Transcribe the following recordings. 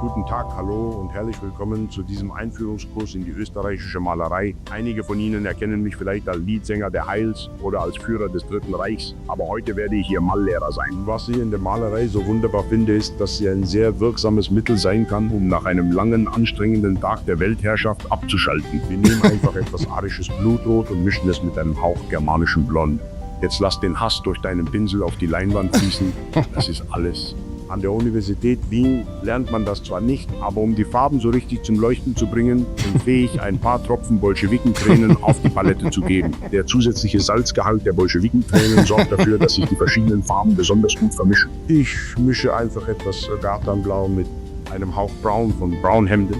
Guten Tag, hallo und herzlich willkommen zu diesem Einführungskurs in die österreichische Malerei. Einige von Ihnen erkennen mich vielleicht als Leadsänger der Heils oder als Führer des Dritten Reichs, aber heute werde ich Ihr Malllehrer sein. Was ich in der Malerei so wunderbar finde, ist, dass sie ein sehr wirksames Mittel sein kann, um nach einem langen, anstrengenden Tag der Weltherrschaft abzuschalten. Wir nehmen einfach etwas arisches Blutrot und mischen es mit einem Hauch germanischem Blond. Jetzt lass den Hass durch deinen Pinsel auf die Leinwand fließen. Das ist alles. An der Universität Wien lernt man das zwar nicht, aber um die Farben so richtig zum Leuchten zu bringen, empfehle ich, ein paar Tropfen Bolschewikentränen auf die Palette zu geben. Der zusätzliche Salzgehalt der Bolschewikentränen sorgt dafür, dass sich die verschiedenen Farben besonders gut vermischen. Ich mische einfach etwas Gartanblau mit einem Hauch Braun von Braunhemden.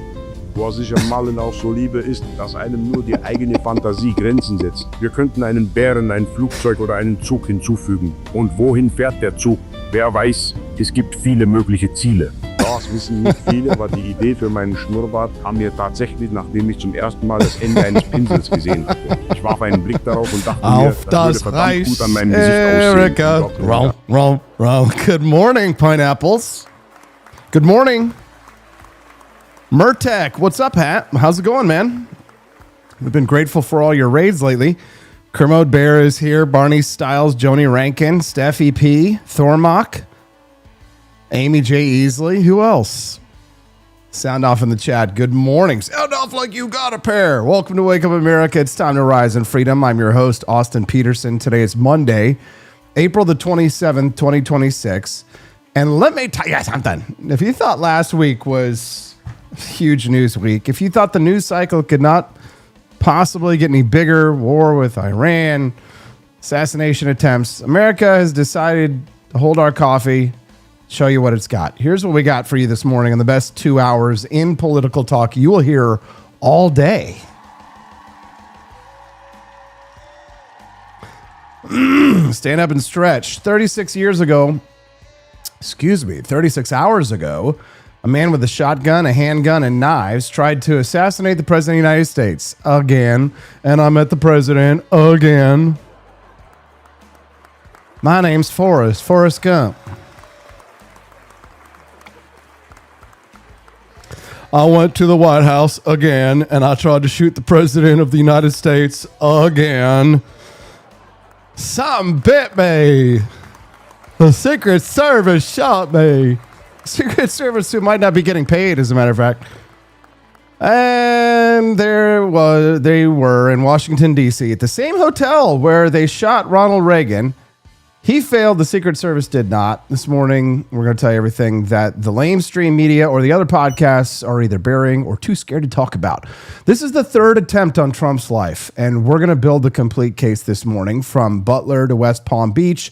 Was ich am Malen auch so liebe, ist, dass einem nur die eigene Fantasie Grenzen setzt. Wir könnten einen Bären, ein Flugzeug oder einen Zug hinzufügen. Und wohin fährt der Zug? Wer weiß, es gibt viele mögliche Ziele. Das wissen nicht viele, aber die Idee für meinen Schnurrbart kam mir tatsächlich, nachdem ich zum ersten Mal das Ende eines Pinsels gesehen hatte. Ich warf einen Blick darauf und dachte mir, das würde verdammt gut an meinem Gesicht aussehen. Wrong. Good morning, pineapples. Good morning. Murtek, what's up, Hat? How's it going, man? We've been grateful for all your raids lately. Kermode Bear is here. Barney Styles, Joni Rankin, Steffi P, Thormock, Amy J. Easley. Who else? Sound off in the chat. Good morning. Sound off like you got a pair. Welcome to Wake Up America. It's time to rise in freedom. I'm your host, Austin Petersen. Today is Monday, April the 27th, 2026. And let me tell you something. If you thought last week was huge news week, if you thought the news cycle could not possibly get any bigger, war with Iran, assassination attempts, America has decided to hold our coffee, show you what it's got. Here's what we got for you this morning in the best 2 hours in political talk you will hear all day. Stand up and stretch. 36 hours ago, a man with a shotgun, a handgun, and knives tried to assassinate the President of the United States again. And I met the President again. My name's Forrest Gump. I went to the White House again, and I tried to shoot the President of the United States again. Something bit me. The Secret Service shot me. Secret Service who might not be getting paid, as a matter of fact. And they were in Washington, D.C. at the same hotel where they shot Ronald Reagan. He failed. The Secret Service did not. This morning, we're going to tell you everything that the lamestream media or the other podcasts are either burying or too scared to talk about. This is the third attempt on Trump's life, and we're going to build the complete case this morning from Butler to West Palm Beach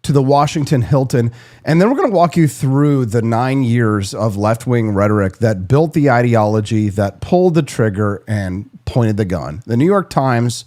to the Washington Hilton. And then we're going to walk you through the 9 years of left-wing rhetoric that built the ideology, that pulled the trigger and pointed the gun. The New York Times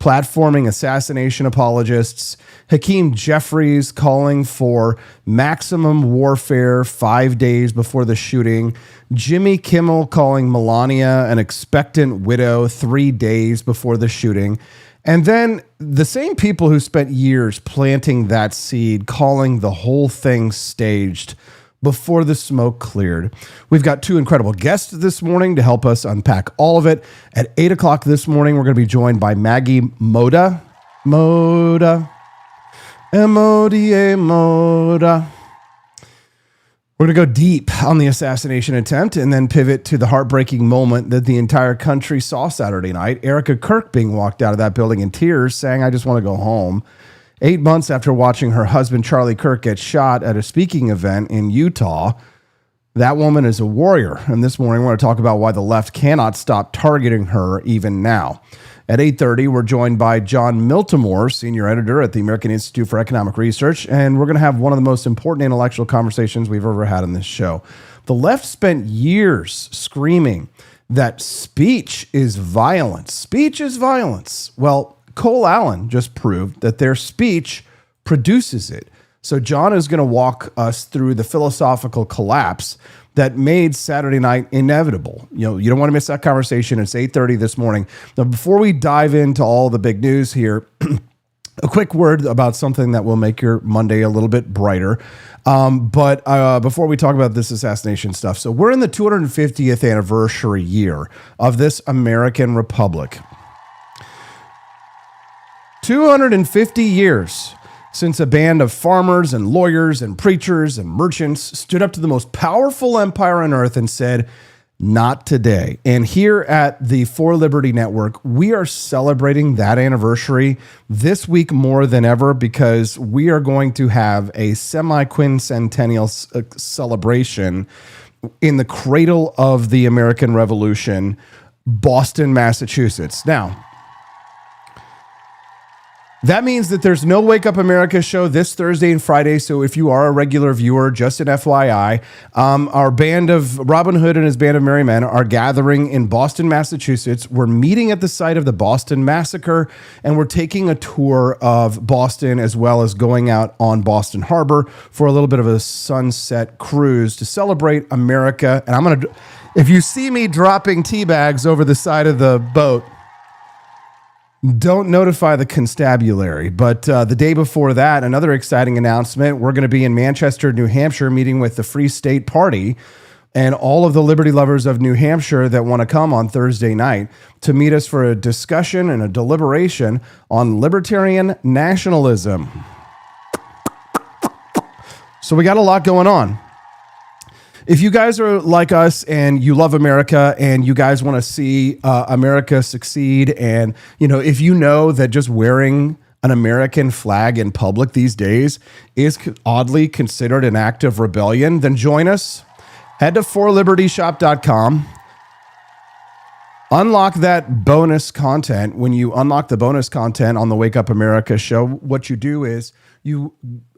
platforming assassination apologists, Hakeem Jeffries calling for maximum warfare 5 days before the shooting, Jimmy Kimmel calling Melania an expectant widow 3 days before the shooting, and then the same people who spent years planting that seed, calling the whole thing staged before the smoke cleared. We've got two incredible guests this morning to help us unpack all of it. At 8 o'clock this morning, we're going to be joined by Maggie Moda. M-O-D-A, Moda. We're going to go deep on the assassination attempt and then pivot to the heartbreaking moment that the entire country saw Saturday night. Erica Kirk being walked out of that building in tears, saying, I just want to go home. 8 months after watching her husband, Charlie Kirk, get shot at a speaking event in Utah, that woman is a warrior. And this morning, we're going to talk about why the left cannot stop targeting her even now. At 8:30, we're joined by John Miltmore, senior editor at the American Institute for Economic Research, and we're going to have one of the most important intellectual conversations we've ever had on this show. The left spent years screaming that speech is violence. Speech is violence. Well, Cole Allen just proved that their speech produces it. So John is going to walk us through the philosophical collapse that made Saturday night inevitable. You don't want to miss that conversation. It's 8:30 this morning. Now, before we dive into all the big news here, a quick word about something that will make your Monday a little bit brighter. But before we talk about this assassination stuff, so we're in the 250th anniversary year of this American Republic. 250 years since a band of farmers and lawyers and preachers and merchants stood up to the most powerful empire on earth and said, not today. And here at the For Liberty Network, we are celebrating that anniversary this week more than ever because we are going to have a semi-quincentennial celebration in the cradle of the American Revolution, Boston, Massachusetts. Now, that means that there's no Wake Up America show this Thursday and Friday. So if you are a regular viewer, just an FYI, our band of Robin Hood and his band of merry men are gathering in Boston, Massachusetts. We're meeting at the site of the Boston Massacre, and we're taking a tour of Boston as well as going out on Boston Harbor for a little bit of a sunset cruise to celebrate America. And if you see me dropping tea bags over the side of the boat, don't notify the constabulary. But the day before that, another exciting announcement. We're going to be in Manchester, New Hampshire, meeting with the Free State Party and all of the liberty lovers of New Hampshire that want to come on Thursday night to meet us for a discussion and a deliberation on libertarian nationalism. So we got a lot going on. If you guys are like us and you love America and you guys want to see America succeed, and if you know that just wearing an American flag in public these days is oddly considered an act of rebellion, then join us. Head to forlibertyshop.com. Unlock that bonus content. When you unlock the bonus content on the Wake Up America show, what you do is you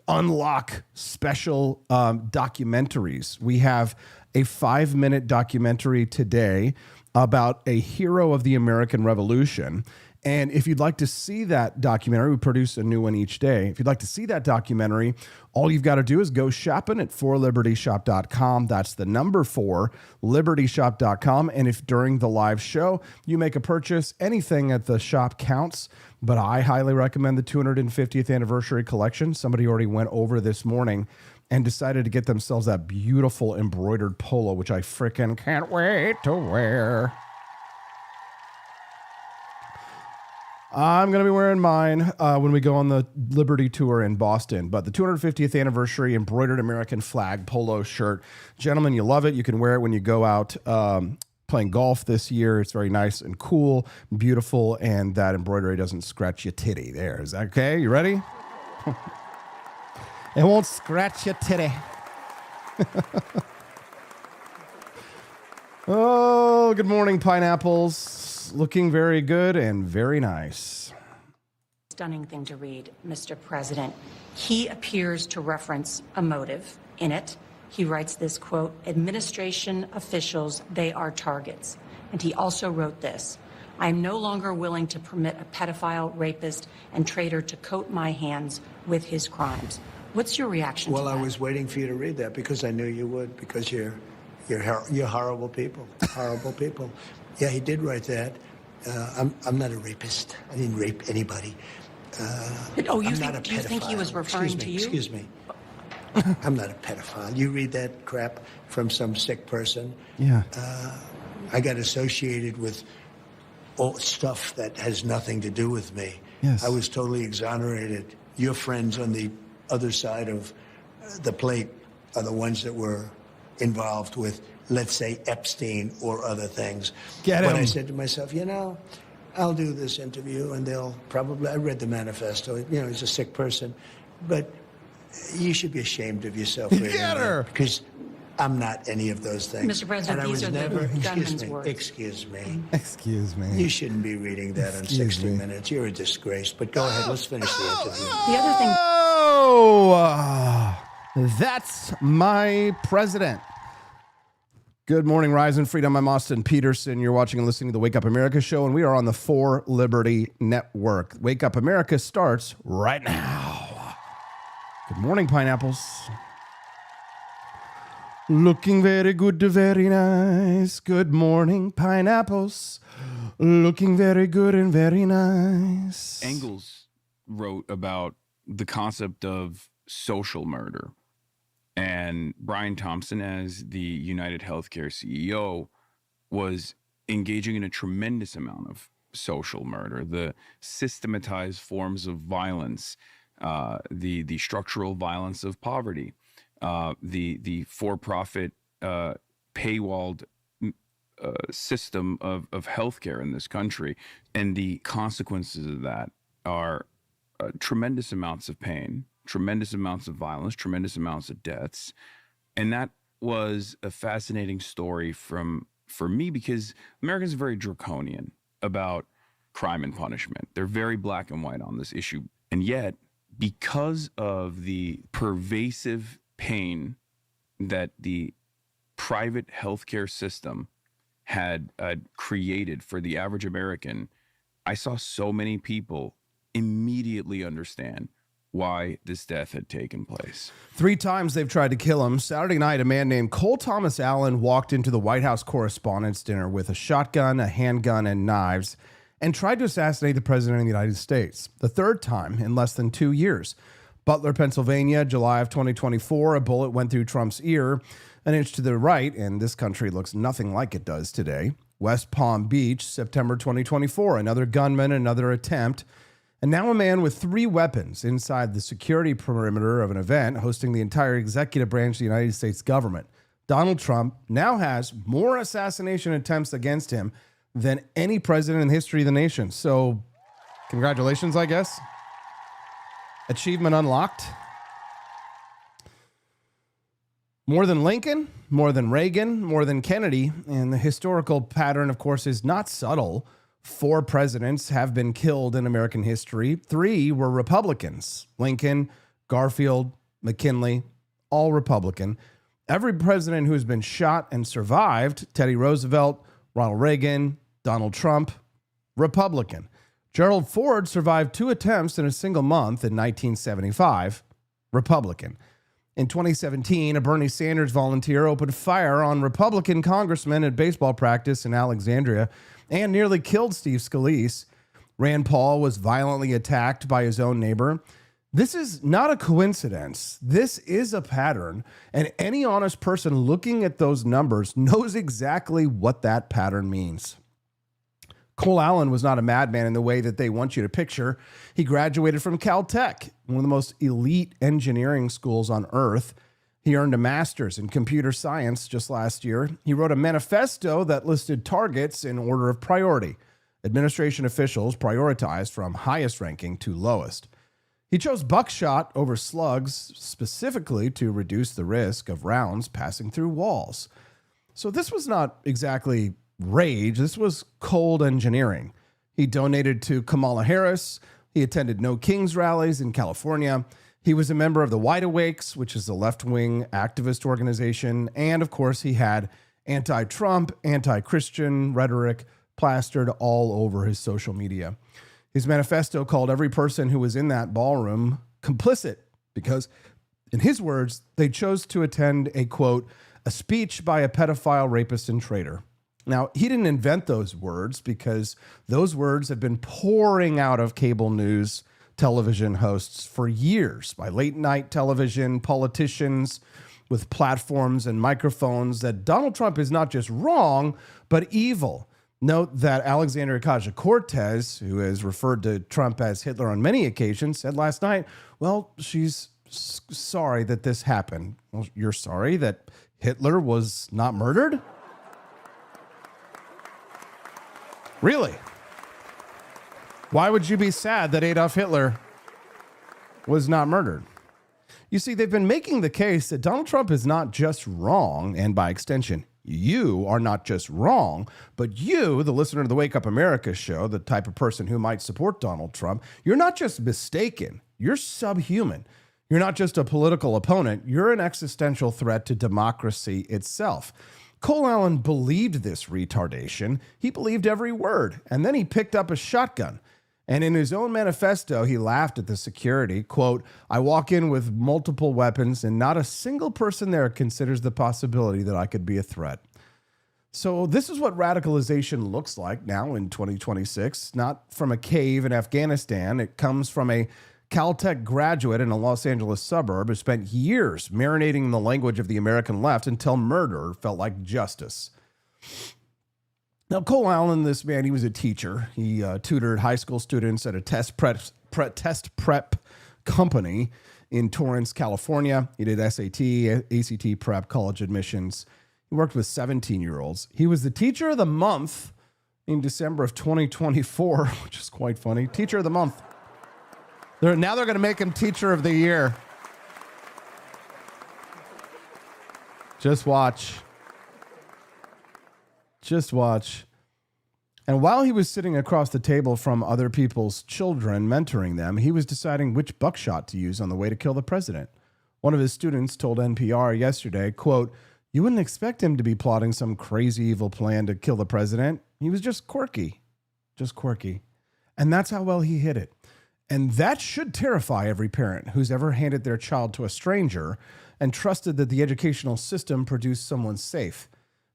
unlock special documentaries. We have a 5-minute documentary today about a hero of the American Revolution. And if you'd like to see that documentary, we produce a new one each day. If you'd like to see that documentary, all you've got to do is go shopping at forlibertyshop.com. That's the number 4, libertyshop.com. And if during the live show you make a purchase, anything at the shop counts. But I highly recommend the 250th anniversary collection. Somebody already went over this morning and decided to get themselves that beautiful embroidered polo, which I frickin' can't wait to wear. I'm going to be wearing mine when we go on the Liberty Tour in Boston. But the 250th anniversary embroidered American flag polo shirt. Gentlemen, you love it. You can wear it when you go out playing golf this year. It's very nice and cool, beautiful, and that embroidery doesn't scratch your titty. There. Is that okay? You ready? It won't scratch your titty. Oh, good morning, pineapples. Looking very good and very nice. Stunning thing to read, Mr. President. He appears to reference a motive in it. He writes this, quote, administration officials, they are targets. And he also wrote this: I am no longer willing to permit a pedophile, rapist, and traitor to coat my hands with his crimes. What's your reaction to that? Well, I was waiting for you to read that because I knew you would, because you're horrible people, horrible people. Yeah, he did write that. I'm not a rapist. I didn't rape anybody. Do you think he was referring to you? Excuse me. I'm not a pedophile. You read that crap from some sick person. Yeah. I got associated with all stuff that has nothing to do with me. Yes. I was totally exonerated. Your friends on the other side of the plate are the ones that were involved with, let's say, Epstein or other things. Get him. But I said to myself, I'll do this interview and they'll probably, I read the manifesto, he's a sick person, but you should be ashamed of yourself. Get her. Because I'm not any of those things. Mr. President, and I these was are never, the gunman's words. Excuse me. Excuse me. You shouldn't be reading that on 60 Minutes. You're a disgrace. But go ahead, let's finish the interview. The other thing. Oh, that's my president. Good morning, Rise and Freedom. I'm Austin Petersen. You're watching and listening to the Wake Up America show, and we are on the For Liberty Network. Wake Up America starts right now. Good morning, pineapples. Looking very good to very nice. Good morning, pineapples. Looking very good and very nice. Angles. wrote about the concept of social murder. And Brian Thompson, as the United Healthcare CEO, was engaging in a tremendous amount of social murder, the systematized forms of violence, the structural violence of poverty, the for-profit paywalled system of healthcare in this country. And the consequences of that are tremendous amounts of pain, tremendous amounts of violence, tremendous amounts of deaths. And that was a fascinating story for me, because Americans are very draconian about crime and punishment. They're very black and white on this issue. And yet, because of the pervasive pain that the private healthcare system had created for the average American, I saw so many people immediately understand why this death had taken place. 3 times they've tried to kill him. Saturday night, a man named Cole Thomas Allen walked into the White House Correspondents' Dinner with a shotgun, a handgun, and knives, and tried to assassinate the president of the United States. The 3rd time in less than 2 years. Butler, Pennsylvania, July of 2024, a bullet went through Trump's ear an inch to the right, and this country looks nothing like it does today. West Palm Beach, September 2024, another gunman, another attempt. And now a man with 3 weapons inside the security perimeter of an event hosting the entire executive branch of the United States government. Donald Trump now has more assassination attempts against him than any president in the history of the nation. So, congratulations, I guess. Achievement unlocked. More than Lincoln, more than Reagan, more than Kennedy. And the historical pattern, of course, is not subtle. 4 presidents have been killed in American history. 3 were Republicans. Lincoln, Garfield, McKinley, all Republican. Every president who has been shot and survived, Teddy Roosevelt, Ronald Reagan, Donald Trump, Republican. Gerald Ford survived 2 attempts in a single month in 1975, Republican. In 2017, a Bernie Sanders volunteer opened fire on Republican congressmen at baseball practice in Alexandria and nearly killed Steve Scalise. Rand Paul was violently attacked by his own neighbor. This is not a coincidence. This is a pattern, and any honest person looking at those numbers knows exactly what that pattern means. Cole Allen was not a madman in the way that they want you to picture. He graduated from Caltech, one of the most elite engineering schools on earth. He earned a master's in computer science just last year. He wrote a manifesto that listed targets in order of priority. Administration officials prioritized from highest ranking to lowest. He chose buckshot over slugs specifically to reduce the risk of rounds passing through walls. So this was not exactly rage. This was cold engineering. He donated to Kamala Harris. He attended No Kings rallies in California. He was a member of the Wide Awakes, which is a left-wing activist organization. And of course, he had anti-Trump, anti-Christian rhetoric plastered all over his social media. His manifesto called every person who was in that ballroom complicit because, in his words, they chose to attend a, quote, a speech by a pedophile, rapist, and traitor. Now, he didn't invent those words because those words have been pouring out of cable news television hosts for years by late night television politicians with platforms and microphones that Donald Trump is not just wrong, but evil. Note that Alexandria Ocasio-Cortez, who has referred to Trump as Hitler on many occasions, said last night, well, she's sorry that this happened. Well, you're sorry that Hitler was not murdered? Really? Why would you be sad that Adolf Hitler was not murdered? You see, they've been making the case that Donald Trump is not just wrong, and by extension, you are not just wrong, but you, the listener to the Wake Up America show, the type of person who might support Donald Trump, you're not just mistaken, you're subhuman. You're not just a political opponent, you're an existential threat to democracy itself. Cole Allen believed this retardation. He believed every word, and then he picked up a shotgun. And in his own manifesto, he laughed at the security. Quote, I walk in with multiple weapons, and not a single person there considers the possibility that I could be a threat. So this is what radicalization looks like now in 2026, not from a cave in Afghanistan. It comes from a Caltech graduate in a Los Angeles suburb who spent years marinating in the language of the American left until murder felt like justice. Now, Cole Allen, this man, he was a teacher. He tutored high school students at a test prep company in Torrance, California. He did SAT, ACT prep, college admissions. He worked with 17-year-olds. He was the teacher of the month in December of 2024, which is quite funny. Teacher of the month. Now they're going to make him teacher of the year. Just watch. Just watch. And while he was sitting across the table from other people's children, mentoring them, he was deciding which buckshot to use on the way to kill the president. One of his students told NPR yesterday, quote, "You wouldn't expect him to be plotting some crazy evil plan to kill the president. He was just quirky. Just quirky." And that's how well he hit it. And that should terrify every parent who's ever handed their child to a stranger and trusted that the educational system produced someone safe.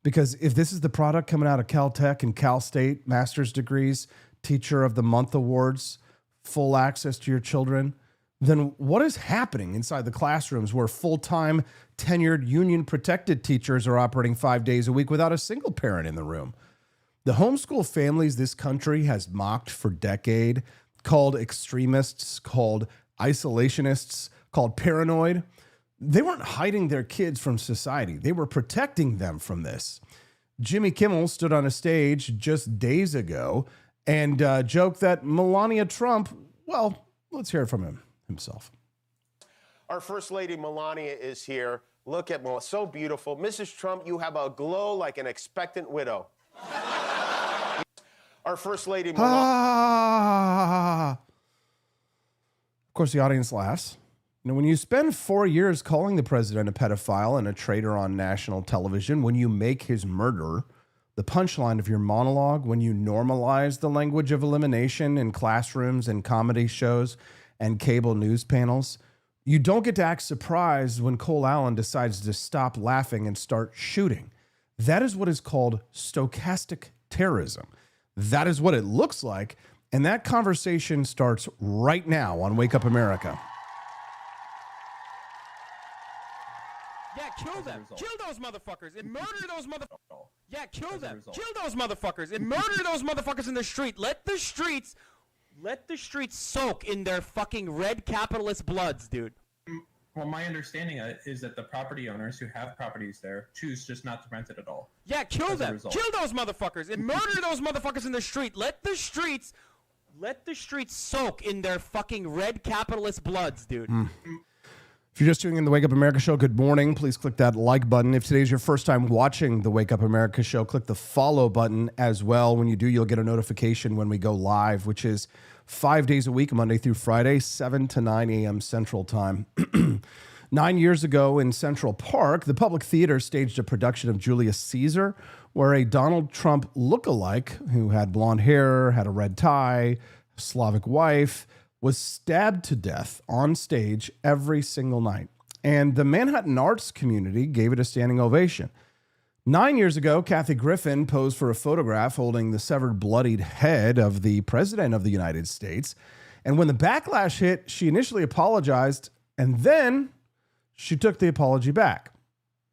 Because if this is the product coming out of Caltech and Cal State, master's degrees, teacher of the month awards, full access to your children, then what is happening inside the classrooms where full-time, tenured, union-protected teachers are operating 5 days a week without a single parent in the room? The homeschool families this country has mocked for decades, called extremists, called isolationists, called paranoid. They weren't hiding their kids from society. They were protecting them from this. Jimmy Kimmel stood on a stage just days ago and joked that Melania Trump, well, let's hear it from himself. Our First Lady Melania is here. Look at Melania, so beautiful. Mrs. Trump, you have a glow like an expectant widow. Our First Lady Melania. Of course, the audience laughs. You know, when you spend 4 years calling the president a pedophile and a traitor on national television, when you make his murder the punchline of your monologue, when you normalize the language of elimination in classrooms and comedy shows and cable news panels, you don't get to act surprised when Cole Allen decides to stop laughing and start shooting. That is what is called stochastic terrorism. That is what it looks like. And that conversation starts right now on Wake Up America. Yeah, kill them. Kill those motherfuckers and murder those motherfuckers. Yeah, kill them. Kill those motherfuckers and murder those motherfuckers in the street. Let the streets soak in their fucking red capitalist bloods, dude. Well, my understanding is that the property owners who have properties there choose just not to rent it at all. Yeah, kill them. Kill those motherfuckers and murder those motherfuckers in the street. Let the streets soak in their fucking red capitalist bloods, dude. If you're just tuning in the Wake Up America show, good morning. Please click that like button. If today's your first time watching the Wake Up America show, click the follow button as well. When you do, you'll get a notification when we go live, which is 5 days a week, Monday through Friday, 7 to 9 a.m. Central Time. 9 years ago in Central Park, the Public Theater staged a production of Julius Caesar, where a Donald Trump lookalike who had blonde hair, had a red tie, Slavic wife, was stabbed to death on stage every single night. And the Manhattan arts community gave it a standing ovation. 9 years ago, Kathy Griffin posed for a photograph holding the severed, bloodied head of the President of the United States. And when the backlash hit, she initially apologized, and then she took the apology back.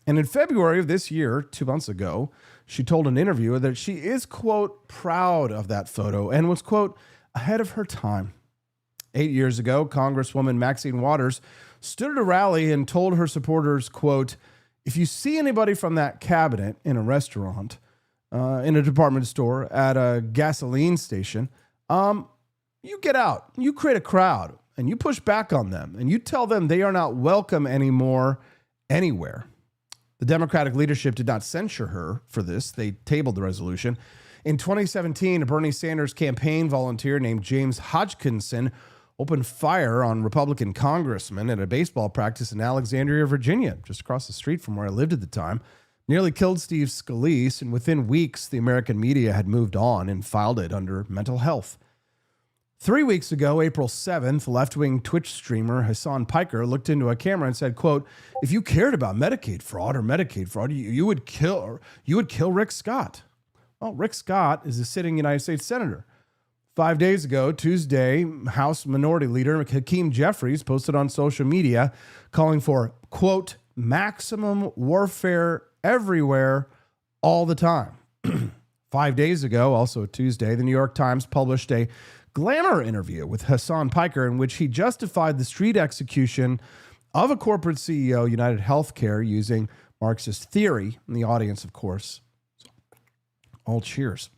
And in February of this year, 2 months ago, she told an interviewer that she is, quote, proud of that photo and was, quote, ahead of her time. 8 years ago, Congresswoman Maxine Waters stood at a rally and told her supporters, quote, if you see anybody from that cabinet in a restaurant, in a department store, at a gasoline station, you get out, you create a crowd, and you push back on them, and you tell them they are not welcome anymore anywhere. The Democratic leadership did not censure her for this. They tabled the resolution. In 2017, a Bernie Sanders campaign volunteer named James Hodgkinson opened fire on Republican congressmen at a baseball practice in Alexandria, Virginia, just across the street from where I lived at the time. Nearly killed Steve Scalise, and within weeks, the American media had moved on and filed it under mental health. 3 weeks ago, April 7th, left-wing Twitch streamer Hasan Piker looked into a camera and said, quote, if you cared about Medicaid fraud, you would kill Rick Scott. Well, Rick Scott is a sitting United States senator. 5 days ago, Tuesday, House Minority Leader Hakeem Jeffries posted on social media calling for, quote, maximum warfare everywhere all the time. 5 days ago, also Tuesday, the New York Times published a Glamour interview with Hasan Piker in which he justified the street execution of a corporate CEO, United Healthcare, using Marxist theory. In the audience, of course, all cheers.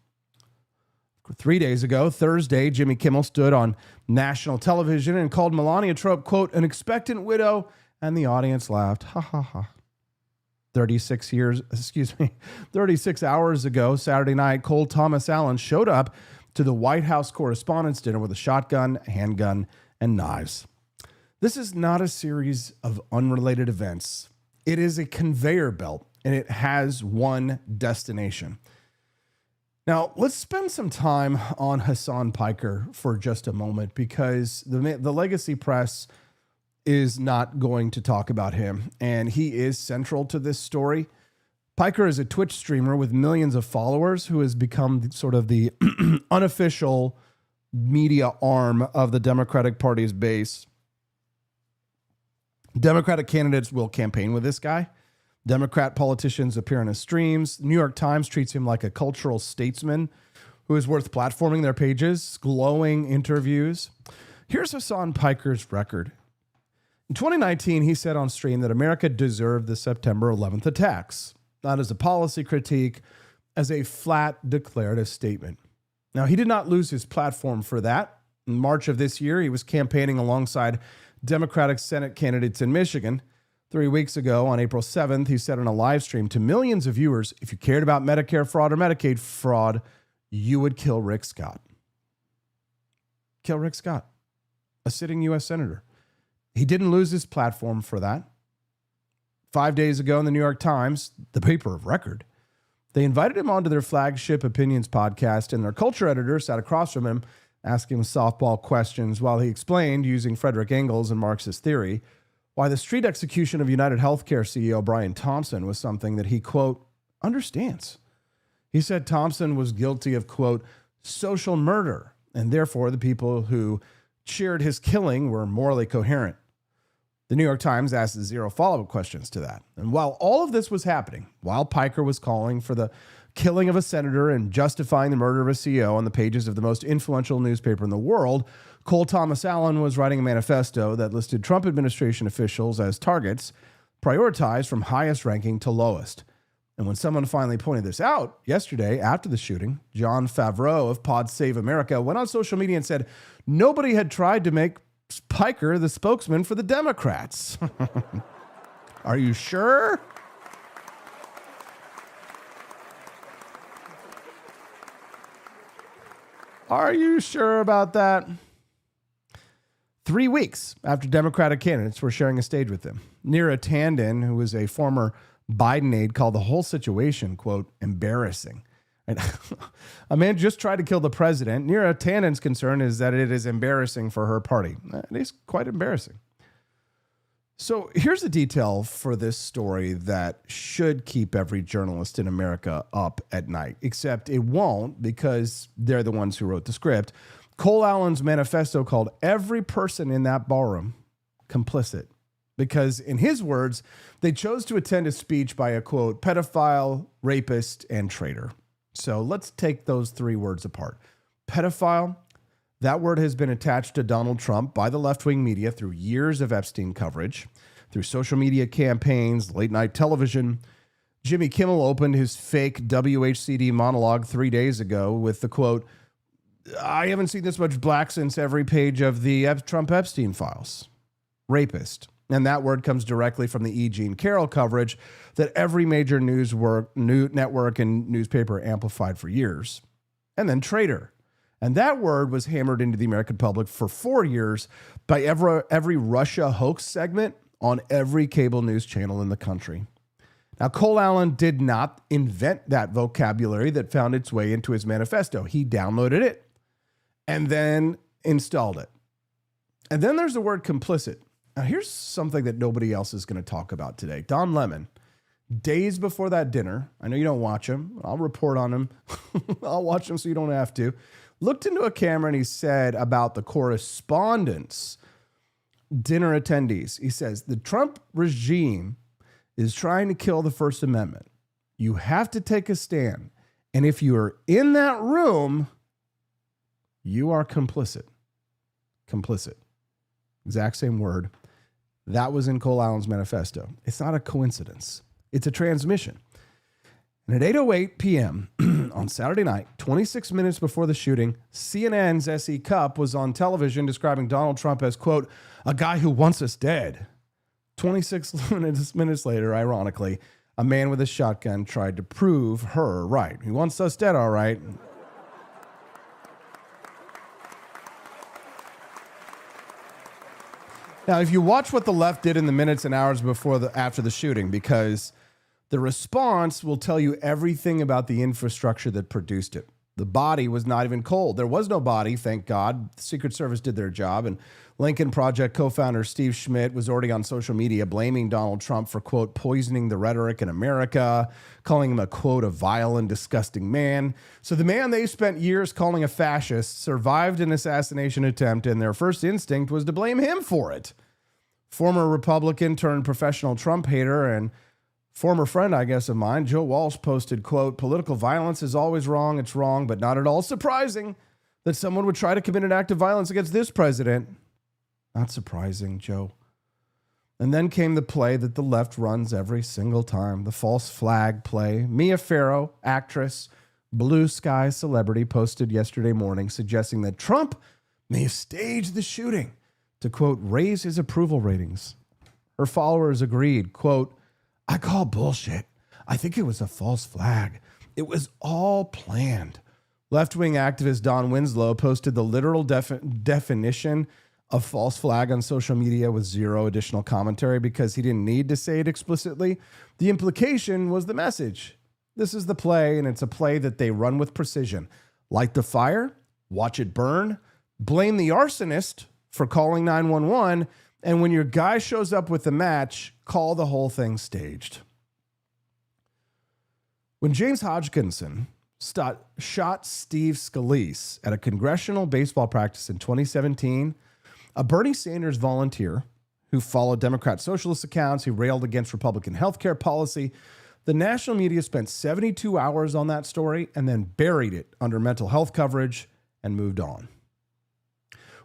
3 days ago, Thursday, Jimmy Kimmel stood on national television and called Melania Trump, quote, an expectant widow, and the audience laughed. Ha ha ha. 36 hours ago, Saturday night, Cole Thomas Allen showed up to the White House Correspondents' Dinner with a shotgun, handgun, and knives. This is not a series of unrelated events. It is a conveyor belt, and it has one destination. Now, let's spend some time on Hasan Piker for just a moment, because the legacy press is not going to talk about him, and he is central to this story. Piker is a Twitch streamer with millions of followers who has become sort of the unofficial media arm of the Democratic Party's base. Democratic candidates will campaign with this guy. Democrat politicians appear on his streams. The New York Times treats him like a cultural statesman who is worth platforming their pages, glowing interviews. Here's Hasan Piker's record. In 2019, he said on stream that America deserved the September 11th attacks, not as a policy critique, as a flat declarative statement. Now, he did not lose his platform for that. In March of this year, he was campaigning alongside Democratic Senate candidates in Michigan. 3 weeks ago, on April 7th, he said on a live stream to millions of viewers, if you cared about Medicare fraud or Medicaid fraud, you would kill Rick Scott. Kill Rick Scott, a sitting U.S. senator. He didn't lose his platform for that. 5 days ago in the New York Times, the paper of record, they invited him onto their flagship Opinions podcast, and their culture editor sat across from him asking him softball questions while he explained, using Frederick Engels and Marxist theory, why the street execution of United Healthcare CEO Brian Thompson was something that he, quote, understands. He said Thompson was guilty of, quote, social murder, and therefore the people who cheered his killing were morally coherent. The New York Times asked zero follow-up questions to that. And while all of this was happening, while Piker was calling for the killing of a senator and justifying the murder of a CEO on the pages of the most influential newspaper in the world, Cole Thomas Allen was writing a manifesto that listed Trump administration officials as targets, prioritized from highest ranking to lowest. And when someone finally pointed this out yesterday after the shooting, John Favreau of Pod Save America went on social media and said nobody had tried to make Piker the spokesman for the Democrats. Are you sure? Are you sure about that? 3 weeks after Democratic candidates were sharing a stage with him, Neera Tanden, who was a former Biden aide, called the whole situation, quote, embarrassing. And a man just tried to kill the president. Neera Tanden's concern is that it is embarrassing for her party. It is quite embarrassing. So here's the detail for this story that should keep every journalist in America up at night, except it won't, because they're the ones who wrote the script. Cole Allen's manifesto called every person in that ballroom complicit, because in his words, they chose to attend a speech by a, quote, pedophile, rapist, and traitor. So let's take those three words apart. Pedophile, that word has been attached to Donald Trump by the left-wing media through years of Epstein coverage, through social media campaigns, late-night television. Jimmy Kimmel opened his fake WHCD monologue 3 days ago with the quote, I haven't seen this much black since every page of the Trump Epstein files. Rapist. And that word comes directly from the E. Jean Carroll coverage that every major network and newspaper amplified for years. And then traitor. And that word was hammered into the American public for 4 years by every Russia hoax segment on every cable news channel in the country. Now, Cole Allen did not invent that vocabulary that found its way into his manifesto. He downloaded it and then installed it. And then there's the word complicit. Now, here's something that nobody else is going to talk about today. Don Lemon, days before that dinner, I know you don't watch him. I'll report on him. I'll watch him so you don't have to. Looked into a camera and he said about the correspondence dinner attendees. He says, the Trump regime is trying to kill the First Amendment. You have to take a stand. And if you are in that room, you are complicit. Complicit. Exact same word. That was in Cole Allen's manifesto. It's not a coincidence. It's a transmission. And at 8:08 p.m. on Saturday night, 26 minutes before the shooting, CNN's S.E. Cupp was on television describing Donald Trump as, quote, a guy who wants us dead. 26 minutes later, ironically, a man with a shotgun tried to prove her right. He wants us dead, all right. Now, if you watch what the left did in the minutes and hours after the shooting, because the response will tell you everything about the infrastructure that produced it. The body was not even cold. There was no body, thank God. The Secret Service did their job. And Lincoln Project co-founder Steve Schmidt was already on social media blaming Donald Trump for, quote, poisoning the rhetoric in America, calling him a, quote, a vile and disgusting man. So the man they spent years calling a fascist survived an assassination attempt, and their first instinct was to blame him for it. Former Republican turned professional Trump hater and former friend, I guess, of mine, Joe Walsh, posted, quote, political violence is always wrong. It's wrong, but not at all surprising that someone would try to commit an act of violence against this president. Not surprising, Joe. And then came the play that the left runs every single time, the false flag play. Mia Farrow, actress, blue sky celebrity, posted yesterday morning suggesting that Trump may have staged the shooting to, quote, raise his approval ratings. Her followers agreed, quote, I call bullshit. I think it was a false flag. It was all planned. Left-wing activist Don Winslow posted the literal definition of false flag on social media with zero additional commentary because he didn't need to say it explicitly. The implication was the message. This is the play, and it's a play that they run with precision. Light the fire, watch it burn, blame the arsonist for calling 911, and when your guy shows up with the match, call the whole thing staged. When James Hodgkinson shot Steve Scalise at a congressional baseball practice in 2017, a Bernie Sanders volunteer who followed Democrat socialist accounts, who railed against Republican healthcare policy, the national media spent 72 hours on that story and then buried it under mental health coverage and moved on.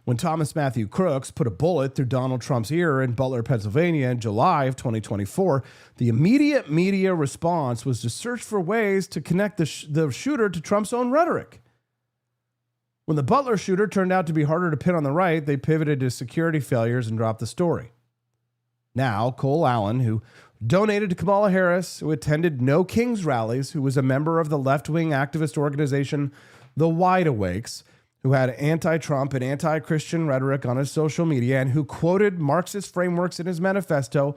When Thomas Matthew Crooks put a bullet through Donald Trump's ear in Butler, Pennsylvania in July of 2024, the immediate media response was to search for ways to connect the shooter to Trump's own rhetoric. When the Butler shooter turned out to be harder to pin on the right, they pivoted to security failures and dropped the story. Now, Cole Allen, who donated to Kamala Harris, who attended No Kings rallies, who was a member of the left-wing activist organization The Wide Awakes, who had anti-Trump and anti-Christian rhetoric on his social media and who quoted Marxist frameworks in his manifesto,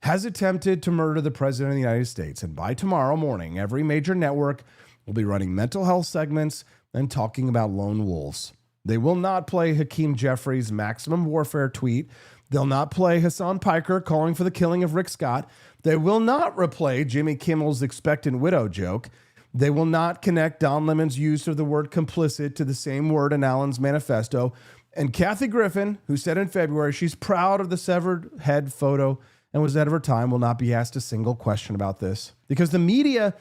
has attempted to murder the president of the United States. And by tomorrow morning, every major network will be running mental health segments and talking about lone wolves. They will not play Hakeem Jeffries' maximum warfare tweet. They'll not play Hasan Piker calling for the killing of Rick Scott. They will not replay Jimmy Kimmel's expectant widow joke. They will not connect Don Lemon's use of the word complicit to the same word in Allen's manifesto. And Kathy Griffin, who said in February she's proud of the severed head photo and was ahead of her time, will not be asked a single question about this. Because the media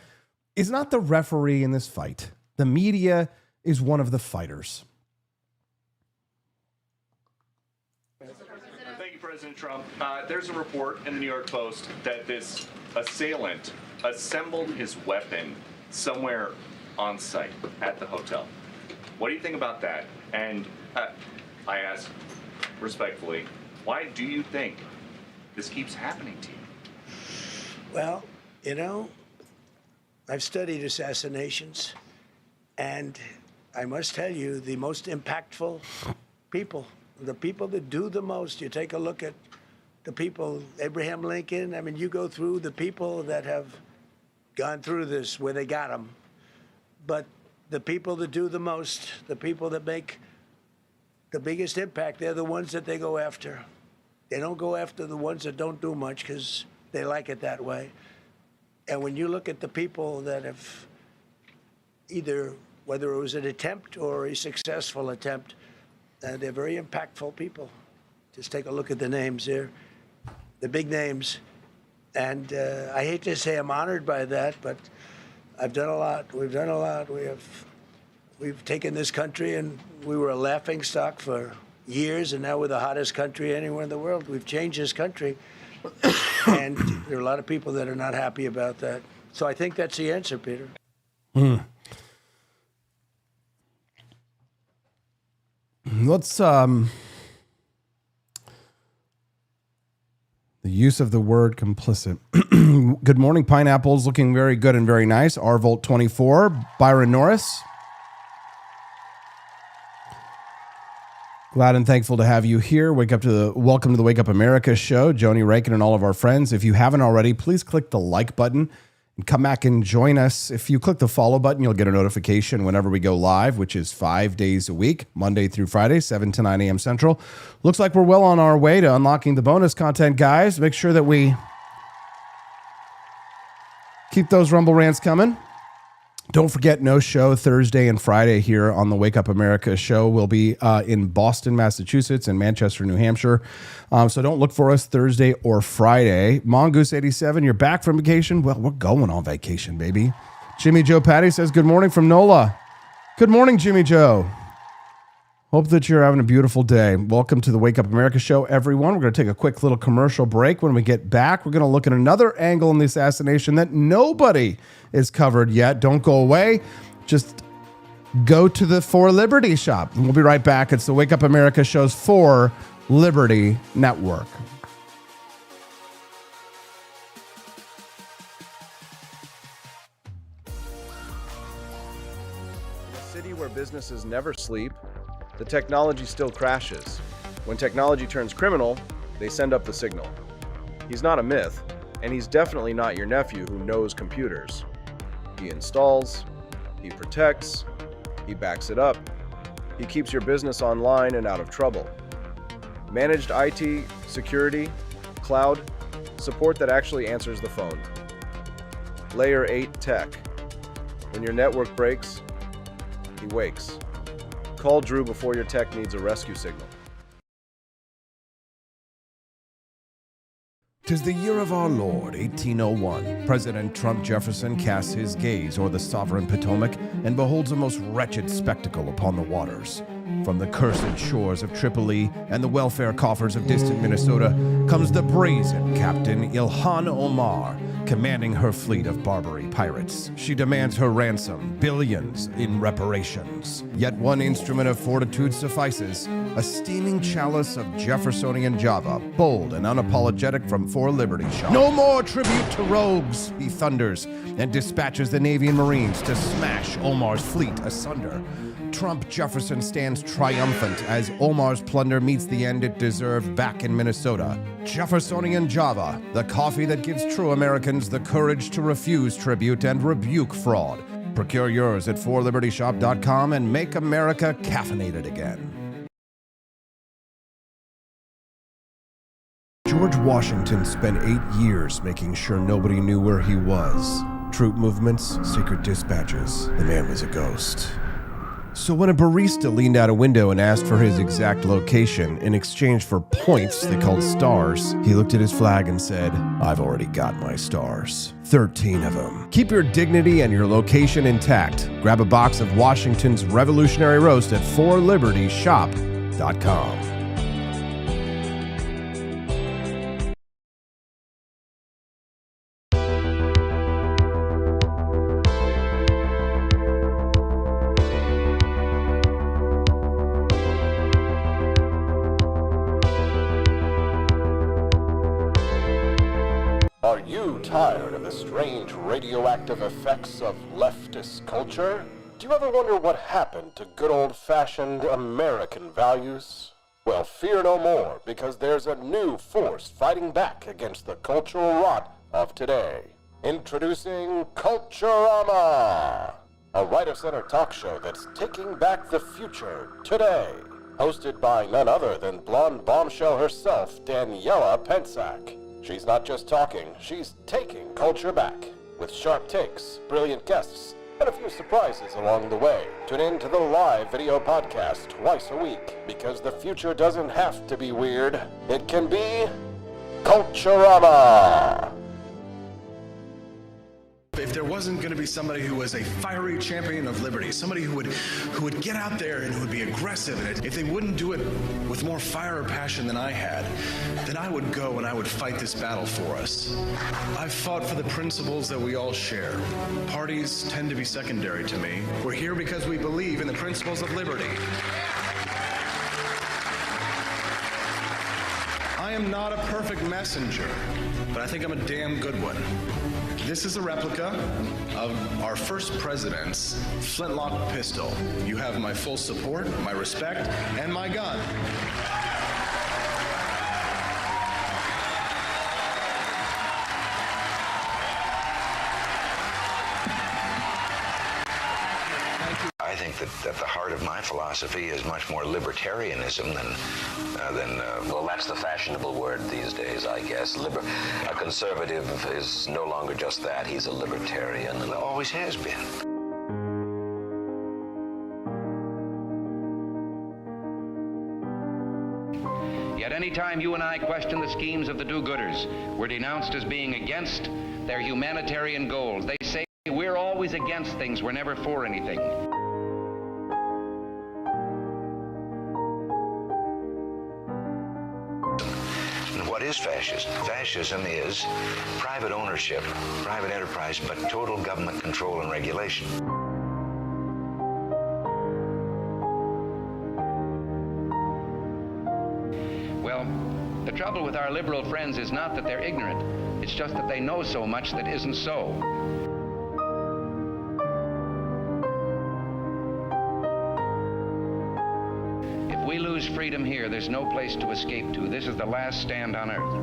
is not the referee in this fight. The media is one of the fighters. Thank you, President Trump. There's a report in the New York Post that this assailant assembled his weapon somewhere on site at the hotel. What do you think about that? And I ask respectfully, why do you think this keeps happening to you? Well, you know, I've studied assassinations, and I must tell you, the most impactful people, the people that do the most, you take a look at the people, Abraham Lincoln, I mean, you go through the people that have gone through this where they got them. But the people that do the most, the people that make the biggest impact, they're the ones that they go after. They don't go after the ones that don't do much because they like it that way. And when you look at the people that have either, whether it was an attempt or a successful attempt, they're very impactful people. Just take a look at the names here, the big names. And I hate to say I'm honored by that, but I've done a lot. We've done a lot. We've taken this country, and we were a laughing stock for years, and now we're the hottest country anywhere in the world. We've changed this country, and there are a lot of people that are not happy about that. So I think that's the answer, Peter. Let's the use of the word complicit. Good morning, pineapples, looking very good and very nice. Rvolt 24, Byron Norris. Glad and thankful to have you here. Welcome to the Wake Up America show, Joni Rankin and all of our friends. If you haven't already, please click the like button and come back and join us. If you click the follow button, you'll get a notification whenever we go live, which is 5 days a week, Monday through Friday, 7 to 9 a.m. Central. Looks like we're well on our way to unlocking the bonus content, guys. Make sure that we keep those Rumble rants coming. Don't forget, no show Thursday and Friday here on the Wake Up America show. We'll be in Boston, Massachusetts, and Manchester, New Hampshire. So don't look for us Thursday or Friday. Mongoose 87, you're back from vacation? Well, we're going on vacation, baby. Jimmy Joe Patty says, good morning from NOLA. Good morning, Jimmy Joe. Hope that you're having a beautiful day. Welcome to the Wake Up America show, everyone. We're going to take a quick little commercial break. When we get back, we're going to look at another angle in the assassination that nobody is covered yet. Don't go away. Just go to the For Liberty shop. And we'll be right back. It's the Wake Up America show's For Liberty Network. In a city where businesses never sleep, the technology still crashes. When technology turns criminal, they send up the signal. He's not a myth, and he's definitely not your nephew who knows computers. He installs, he protects, he backs it up, he keeps your business online and out of trouble. Managed IT, security, cloud, support that actually answers the phone. Layer 8 tech. When your network breaks, he wakes. Call Drew before your tech needs a rescue signal. 'Tis the year of our Lord, 1801. President Trump Jefferson casts his gaze o'er the sovereign Potomac and beholds a most wretched spectacle upon the waters. From the cursed shores of Tripoli and the welfare coffers of distant Minnesota comes the brazen Captain Ilhan Omar, commanding her fleet of Barbary pirates. She demands her ransom, billions in reparations. Yet one instrument of fortitude suffices, a steaming chalice of Jeffersonian Java, bold and unapologetic from For Liberty shop. No more tribute to rogues, he thunders, and dispatches the Navy and Marines to smash Omar's fleet asunder. Trump Jefferson stands triumphant as Omar's plunder meets the end it deserved back in Minnesota. Jeffersonian Java, the coffee that gives true Americans the courage to refuse tribute and rebuke fraud. Procure yours at forlibertyshop.com and make America caffeinated again. George Washington spent 8 years making sure nobody knew where he was. Troop movements, secret dispatches. The man was a ghost. So when a barista leaned out a window and asked for his exact location in exchange for points they called stars, he looked at his flag and said, I've already got my stars. 13 of them. Keep your dignity and your location intact. Grab a box of Washington's Revolutionary Roast at forlibertyshop.com. Are you tired of the strange radioactive effects of leftist culture? Do you ever wonder what happened to good old-fashioned American values? Well, fear no more, because there's a new force fighting back against the cultural rot of today. Introducing Culturama, a right-of-center talk show that's taking back the future today. hosted by none other than blonde bombshell herself, Daniela Pensack. She's not just talking, she's taking culture back, with sharp takes, brilliant guests, and a few surprises along the way. Tune in to the live video podcast twice a week, because the future doesn't have to be weird. It can be Culturama! If there wasn't going to be somebody who was a fiery champion of liberty, somebody who would get out there and who would be aggressive, and if they wouldn't do it with more fire or passion than I had, then I would go and I would fight this battle for us. I've fought for the principles that we all share. Parties tend to be secondary to me. We're here because we believe in the principles of liberty. I am not a perfect messenger, but I think I'm a damn good one. This is a replica of our first president's flintlock pistol. You have my full support, my respect, and my gun. I think that at the heart of my philosophy is much more libertarianism than well, that's the fashionable word these days, I guess. A conservative is no longer just that. He's a libertarian, and always has been. Yet any time you and I question the schemes of the do-gooders, we're denounced as being against their humanitarian goals. They say we're always against things, we're never for anything. What is fascism? Fascism is private ownership, private enterprise, but total government control and regulation. Well, the trouble with our liberal friends is not that they're ignorant. It's just that they know so much that isn't so. If we lose freedom here, there's no place to escape to. This is the last stand on earth.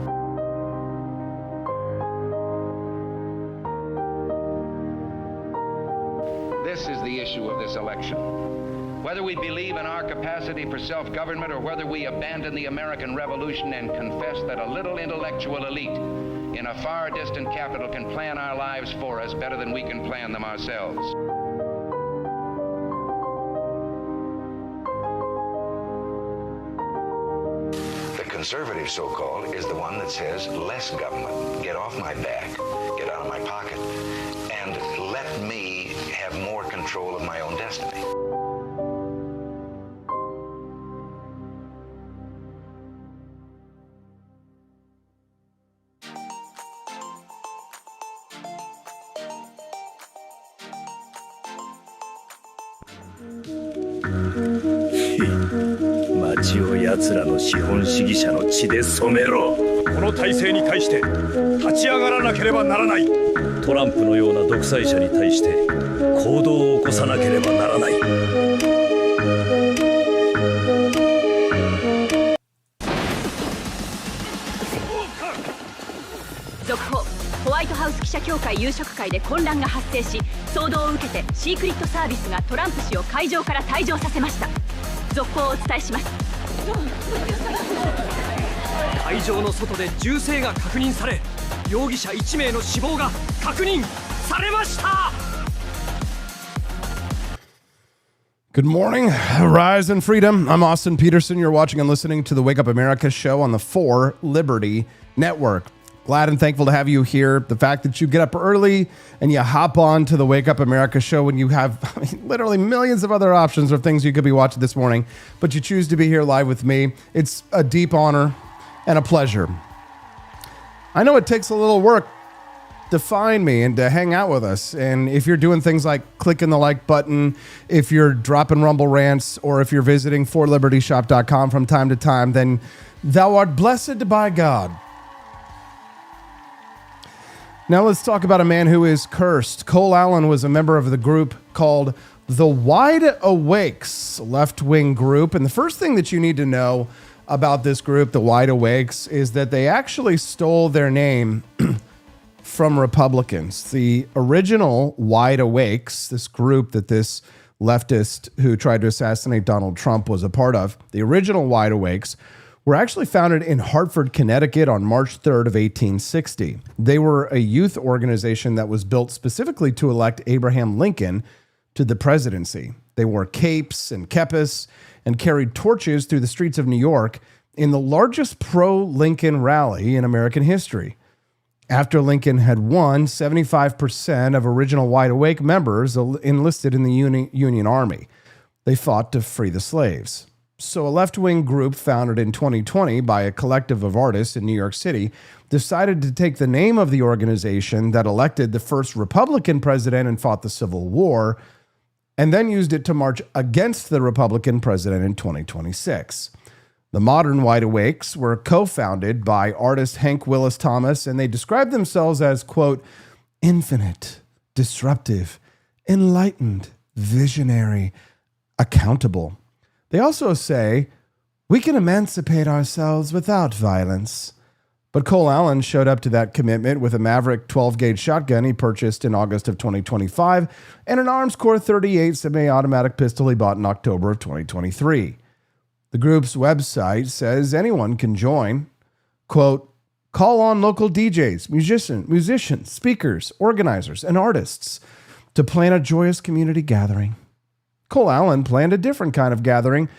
This is the issue of this election. Whether we believe in our capacity for self-government or whether we abandon the American Revolution and confess that a little intellectual elite in a far distant capital can plan our lives for us better than we can plan them ourselves. Conservative, so-called, is the one that says less government, get off my back, get out of my pocket, and let me have more control of my own destiny.街を奴らの資本主義者の血で染めろ。この体制に対して立ち上がらなければならない。トランプのような独裁者に対して行動を起こさなければならない。続報、ホワイトハウス記者協会夕食会で混乱が発生し、騒動を受けてシークリットサービスがトランプ氏を会場から退場させました。続報をお伝えします。会場の外で銃声が確認され、容疑者1名の死亡が確認されました。Good morning, Rise and Freedom. I'm Hasan Petersen. You're watching and listening to the Wake Up America show on the 4 Liberty Network. Glad and thankful to have you here. The fact that you get up early and you hop on to the Wake Up America show when you have literally millions of other options of things you could be watching this morning, but you choose to be here live with me. It's a deep honor and a pleasure. I know it takes a little work to find me and to hang out with us. And if you're doing things like clicking the like button, if you're dropping Rumble rants, or if you're visiting forlibertyshop.com from time to time, then thou art blessed by God. Now let's talk about a man who is cursed. Cole Allen was a member of the group called the Wide Awakes left-wing group. And the first thing that you need to know about this group, the Wide Awakes, is that they actually stole their name from Republicans. The original Wide Awakes, this group that this leftist who tried to assassinate Donald Trump was a part of. The original Wide Awakes were actually founded in Hartford, Connecticut on March 3rd of 1860. They were a youth organization that was built specifically to elect Abraham Lincoln to the presidency. They wore capes and kepis and carried torches through the streets of New York in the largest pro-Lincoln rally in American history. After Lincoln had won, 75% of original Wide Awake members enlisted in the Union Army. They fought to free the slaves. So a left-wing group founded in 2020 by a collective of artists in New York City decided to take the name of the organization that elected the first Republican president and fought the Civil War, and then used it to march against the Republican president in 2026. The modern Wide Awakes were co-founded by artist Hank Willis Thomas, and they described themselves as, quote, infinite, disruptive, enlightened, visionary, accountable. They also say, we can emancipate ourselves without violence. But Cole Allen showed up to that commitment with a Maverick 12-gauge shotgun he purchased in August of 2025 and an Armscore 38 semi-automatic pistol he bought in October of 2023. The group's website says anyone can join. Quote, call on local DJs, musicians, speakers, organizers, and artists to plan a joyous community gathering. Cole Allen planned a different kind of gathering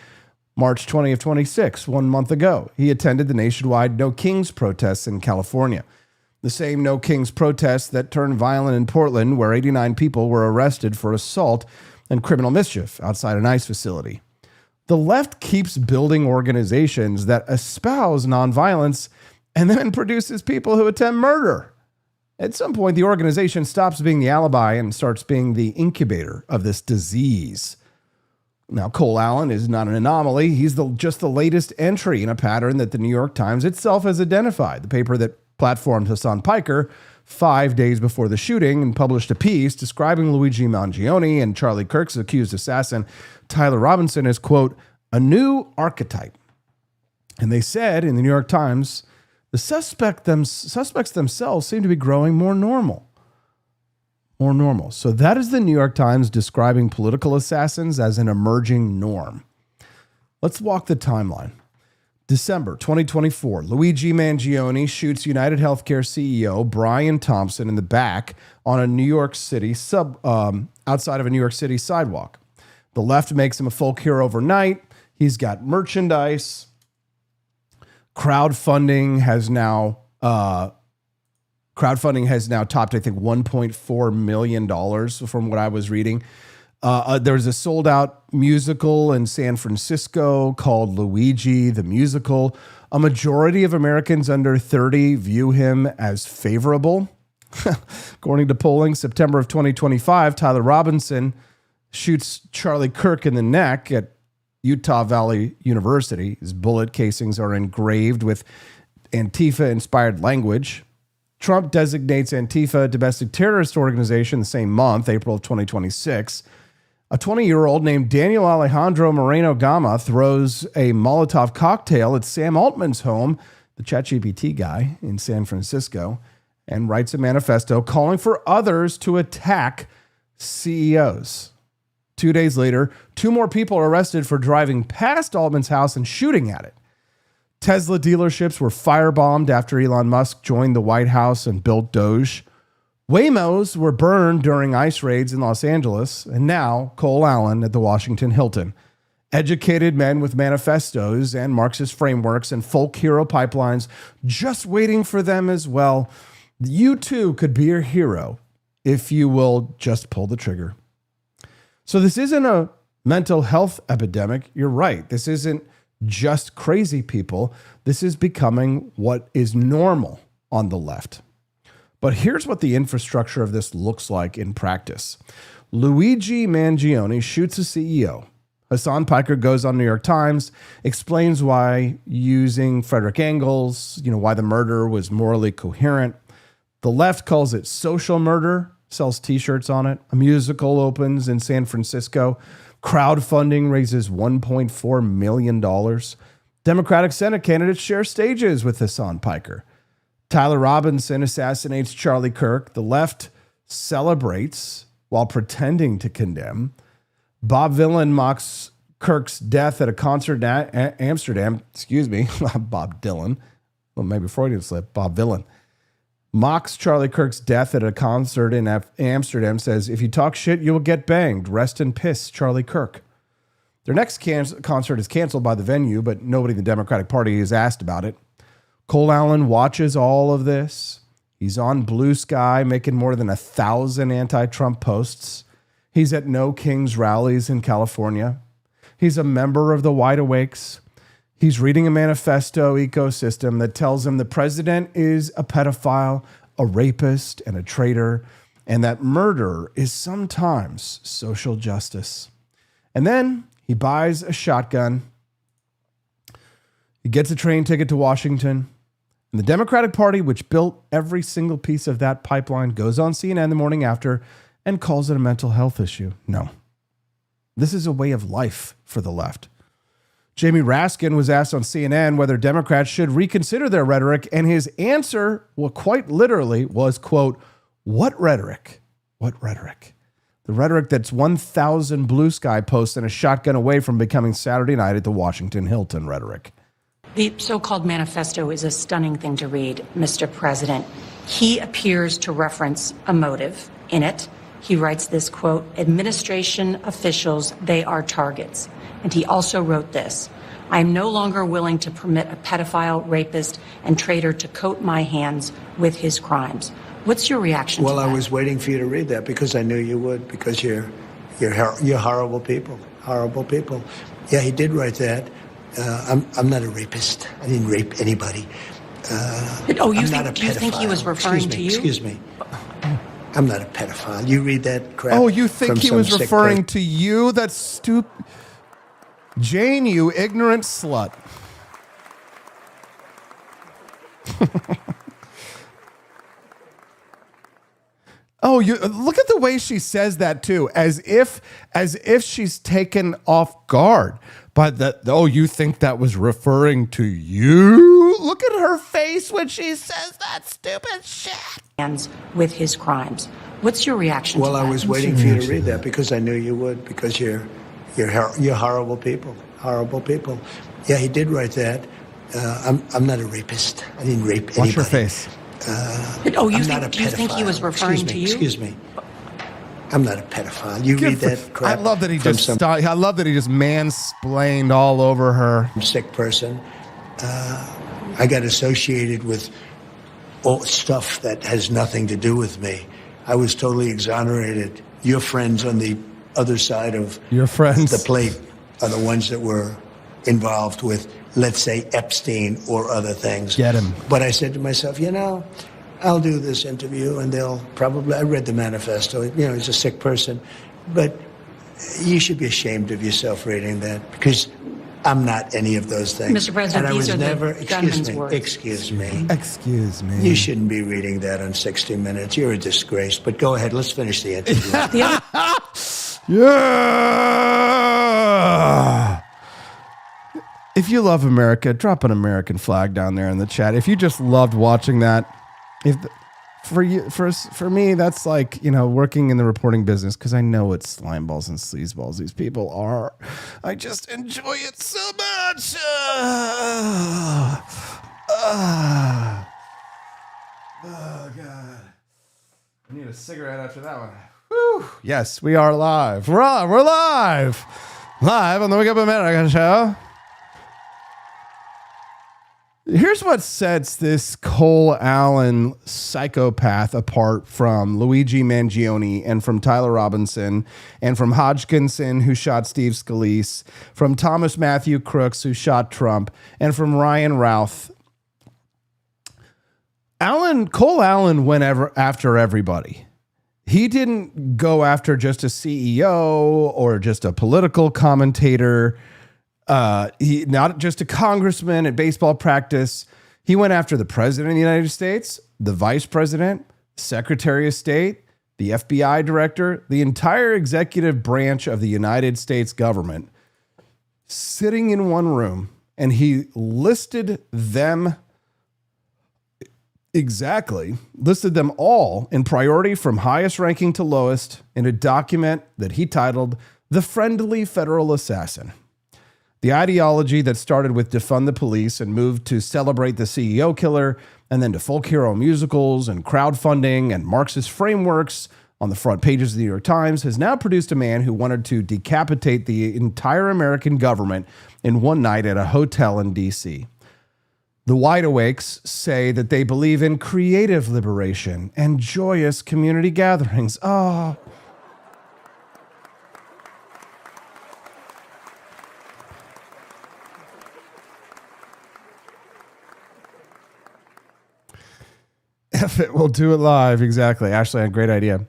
March 20 of 26, 1 month ago. He attended the nationwide No Kings protests in California. The same No Kings protests that turned violent in Portland, where 89 people were arrested for assault and criminal mischief outside an ICE facility. The left keeps building organizations that espouse nonviolence and then produces people who attempt murder. At some point, the organization stops being the alibi and starts being the incubator of this disease. Now, Cole Allen is not an anomaly. He's just the latest entry in a pattern that the New York Times itself has identified. The paper that platformed Hasan Piker 5 days before the shooting and published a piece describing Luigi Mangione and Charlie Kirk's accused assassin, Tyler Robinson, as, quote, a new archetype. And they said in the New York Times, the suspects themselves seem to be growing more normal. More normal. So that is the New York Times describing political assassins as an emerging norm. Let's walk the timeline. December 2024, Luigi Mangione shoots United Healthcare CEO Brian Thompson in the back on a New York City outside of a New York City sidewalk. The left makes him a folk hero overnight. He's got merchandise. Crowdfunding has now topped, I think, $1.4 million from what I was reading. There's a sold-out musical in San Francisco called Luigi the Musical. A majority of Americans under 30 view him as favorable. According to polling, September of 2025, Tyler Robinson shoots Charlie Kirk in the neck at Utah Valley University. His bullet casings are engraved with Antifa-inspired language. Trump designates Antifa a domestic terrorist organization the same month, April of 2026. A 20-year-old named Daniel Alejandro Moreno Gama throws a Molotov cocktail at Sam Altman's home, the ChatGPT guy in San Francisco, and writes a manifesto calling for others to attack CEOs. 2 days later, 2 more people are arrested for driving past Altman's house and shooting at it. Tesla dealerships were firebombed after Elon Musk joined the White House and built Doge. Waymos were burned during ICE raids in Los Angeles. And now Cole Allen at the Washington Hilton. Educated men with manifestos and Marxist frameworks and folk hero pipelines just waiting for them as well. You too could be your hero if you will just pull the trigger. So this isn't a mental health epidemic. You're right. This isn't just crazy people. This is becoming what is normal on the left. But here's what the infrastructure of this looks like in practice. Luigi Mangione shoots a CEO. Hasan Piker goes on New York Times, explains why using Frederick Engels, why the murder was morally coherent. The left calls it social murder, sells t-shirts on it. A musical opens in San Francisco. Crowdfunding raises $1.4 million. Democratic Senate candidates share stages with Hasan Piker. Tyler Robinson assassinates Charlie Kirk. The left celebrates while pretending to condemn. Bob Dylan mocks Kirk's death at a concert in Amsterdam. Excuse me, Bob Dylan. Well, maybe Freudian slip. Bob Dylan mocks Charlie Kirk's death at a concert in Amsterdam. Says, if you talk shit, you will get banged. Rest in piss, Charlie Kirk. Their next concert is canceled by the venue, but nobody in the Democratic Party is asked about it. Cole Allen watches all of this. He's on Blue Sky making more than 1,000 anti-Trump posts. He's at No Kings rallies in California. He's a member of the Wide Awakes. He's reading a manifesto ecosystem that tells him the president is a pedophile, a rapist, and a traitor, and that murder is sometimes social justice. And then he buys a shotgun. He gets a train ticket to Washington. And the Democratic Party, which built every single piece of that pipeline, goes on CNN the morning after and calls it a mental health issue. No. This is a way of life for the left. Jamie Raskin was asked on CNN whether Democrats should reconsider their rhetoric, and his answer, well, quite literally, was, quote, what rhetoric? What rhetoric? The rhetoric that's 1,000 Blue Sky posts and a shotgun away from becoming Saturday night at the Washington Hilton rhetoric. The so-called manifesto is a stunning thing to read, Mr. President. He appears to reference a motive in it. He writes this, quote, administration officials, they are targets. And he also wrote this, I am no longer willing to permit a pedophile, rapist, and traitor to coat my hands with his crimes. What's your reaction to that? Well, I was waiting for you to read that because I knew you would, because you're horrible people, horrible people. Yeah, he did write that. I'm not a rapist. I didn't rape anybody. Do you think he was referring to you? Excuse me. I'm not a pedophile. You read that crap. Oh, you think he was referring to you? That's stupid. Jane, you ignorant slut. Oh, you look at the way she says that too, as if she's taken off guard by that. Oh, you think that was referring to you? Look at her face when she says that stupid shit. Hands with his crimes. What's your reaction to that? Well, I was waiting for you to read that because I knew you would, because you're horrible people, horrible people. Yeah, he did write that. I'm not a rapist. I didn't rape anybody. Watch your face. Do you think he was referring to you? Excuse me. I'm not a pedophile. You read that crap. I love that he I love that he just mansplained all over her. I'm a sick person. I got associated with all stuff that has nothing to do with me. I was totally exonerated. Your friends on the other side of the plate are the ones that were involved with, let's say, Epstein or other things. Get him. But I said to myself, I'll do this interview and they'll probably, I read the manifesto, he's a sick person, but you should be ashamed of yourself reading that because I'm not any of those things. Mr. President, and these I was are never, the gunman's words. Excuse me. Excuse me. You shouldn't be reading that on 60 Minutes. You're a disgrace. But go ahead, let's finish the interview. Yeah. If you love America, drop an American flag down there in the chat. If you just loved watching that, for me, that's like, working in the reporting business, because I know what slime balls and sleazeballs these people are. I just enjoy it so much. Oh, God. I need a cigarette after that one. Whew. Yes, we are live. We're live. Live on the Wake Up America show. Here's what sets this Cole Allen psychopath apart from Luigi Mangione and from Tyler Robinson and from Hodgkinson, who shot Steve Scalise, from Thomas Matthew Crooks, who shot Trump, and from Ryan Routh. Cole Allen went after everybody. He didn't go after just a CEO or just a political commentator. He not just a congressman at baseball practice. He went after the president of the United States, the vice president, secretary of state, the FBI director, the entire executive branch of the United States government, sitting in one room, and he listed them all in priority from highest ranking to lowest in a document that he titled the friendly federal assassin. The ideology that started with defund the police and moved to celebrate the CEO killer, and then to folk hero musicals and crowdfunding and Marxist frameworks on the front pages of the New York Times, has now produced a man who wanted to decapitate the entire American government in one night at a hotel in D.C. The wide awakes say that they believe in creative liberation and joyous community gatherings. Oh. F it, we'll do it live. Exactly. Ashley, a great idea.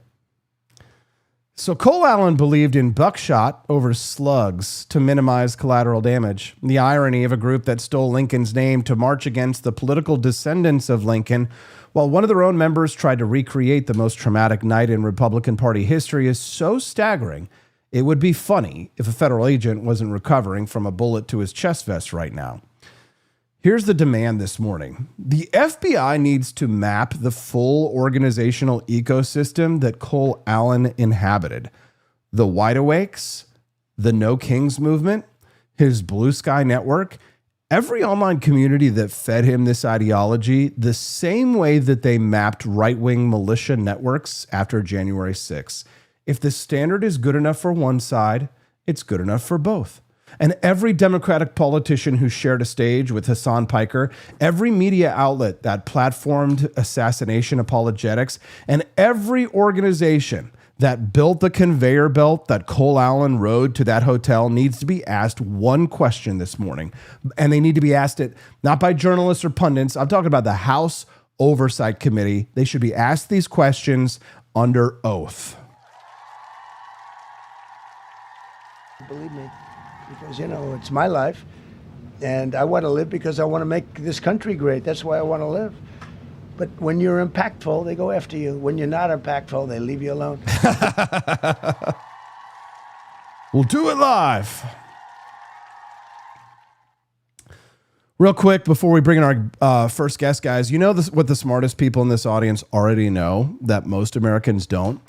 So Cole Allen believed in buckshot over slugs to minimize collateral damage. The irony of a group that stole Lincoln's name to march against the political descendants of Lincoln, while one of their own members tried to recreate the most traumatic night in Republican Party history, is so staggering, it would be funny if a federal agent wasn't recovering from a bullet to his chest vest right now. Here's the demand this morning. The FBI needs to map the full organizational ecosystem that Cole Allen inhabited. The Wide Awakes, the No Kings movement, his Blue Sky Network, every online community that fed him this ideology the same way that they mapped right-wing militia networks after January 6th. If the standard is good enough for one side, it's good enough for both. And every Democratic politician who shared a stage with Hasan Piker, every media outlet that platformed assassination apologetics, and every organization that built the conveyor belt that Cole Allen rode to that hotel needs to be asked one question this morning. And they need to be asked it not by journalists or pundits. I'm talking about the House Oversight Committee. They should be asked these questions under oath. Believe me. Because, you know, it's my life, and I want to live because I want to make this country great. That's why I want to live. But when you're impactful, they go after you. When you're not impactful, they leave you alone. We'll do it live. Real quick, before we bring in our first guest, guys, you know what the smartest people in this audience already know that most Americans don't?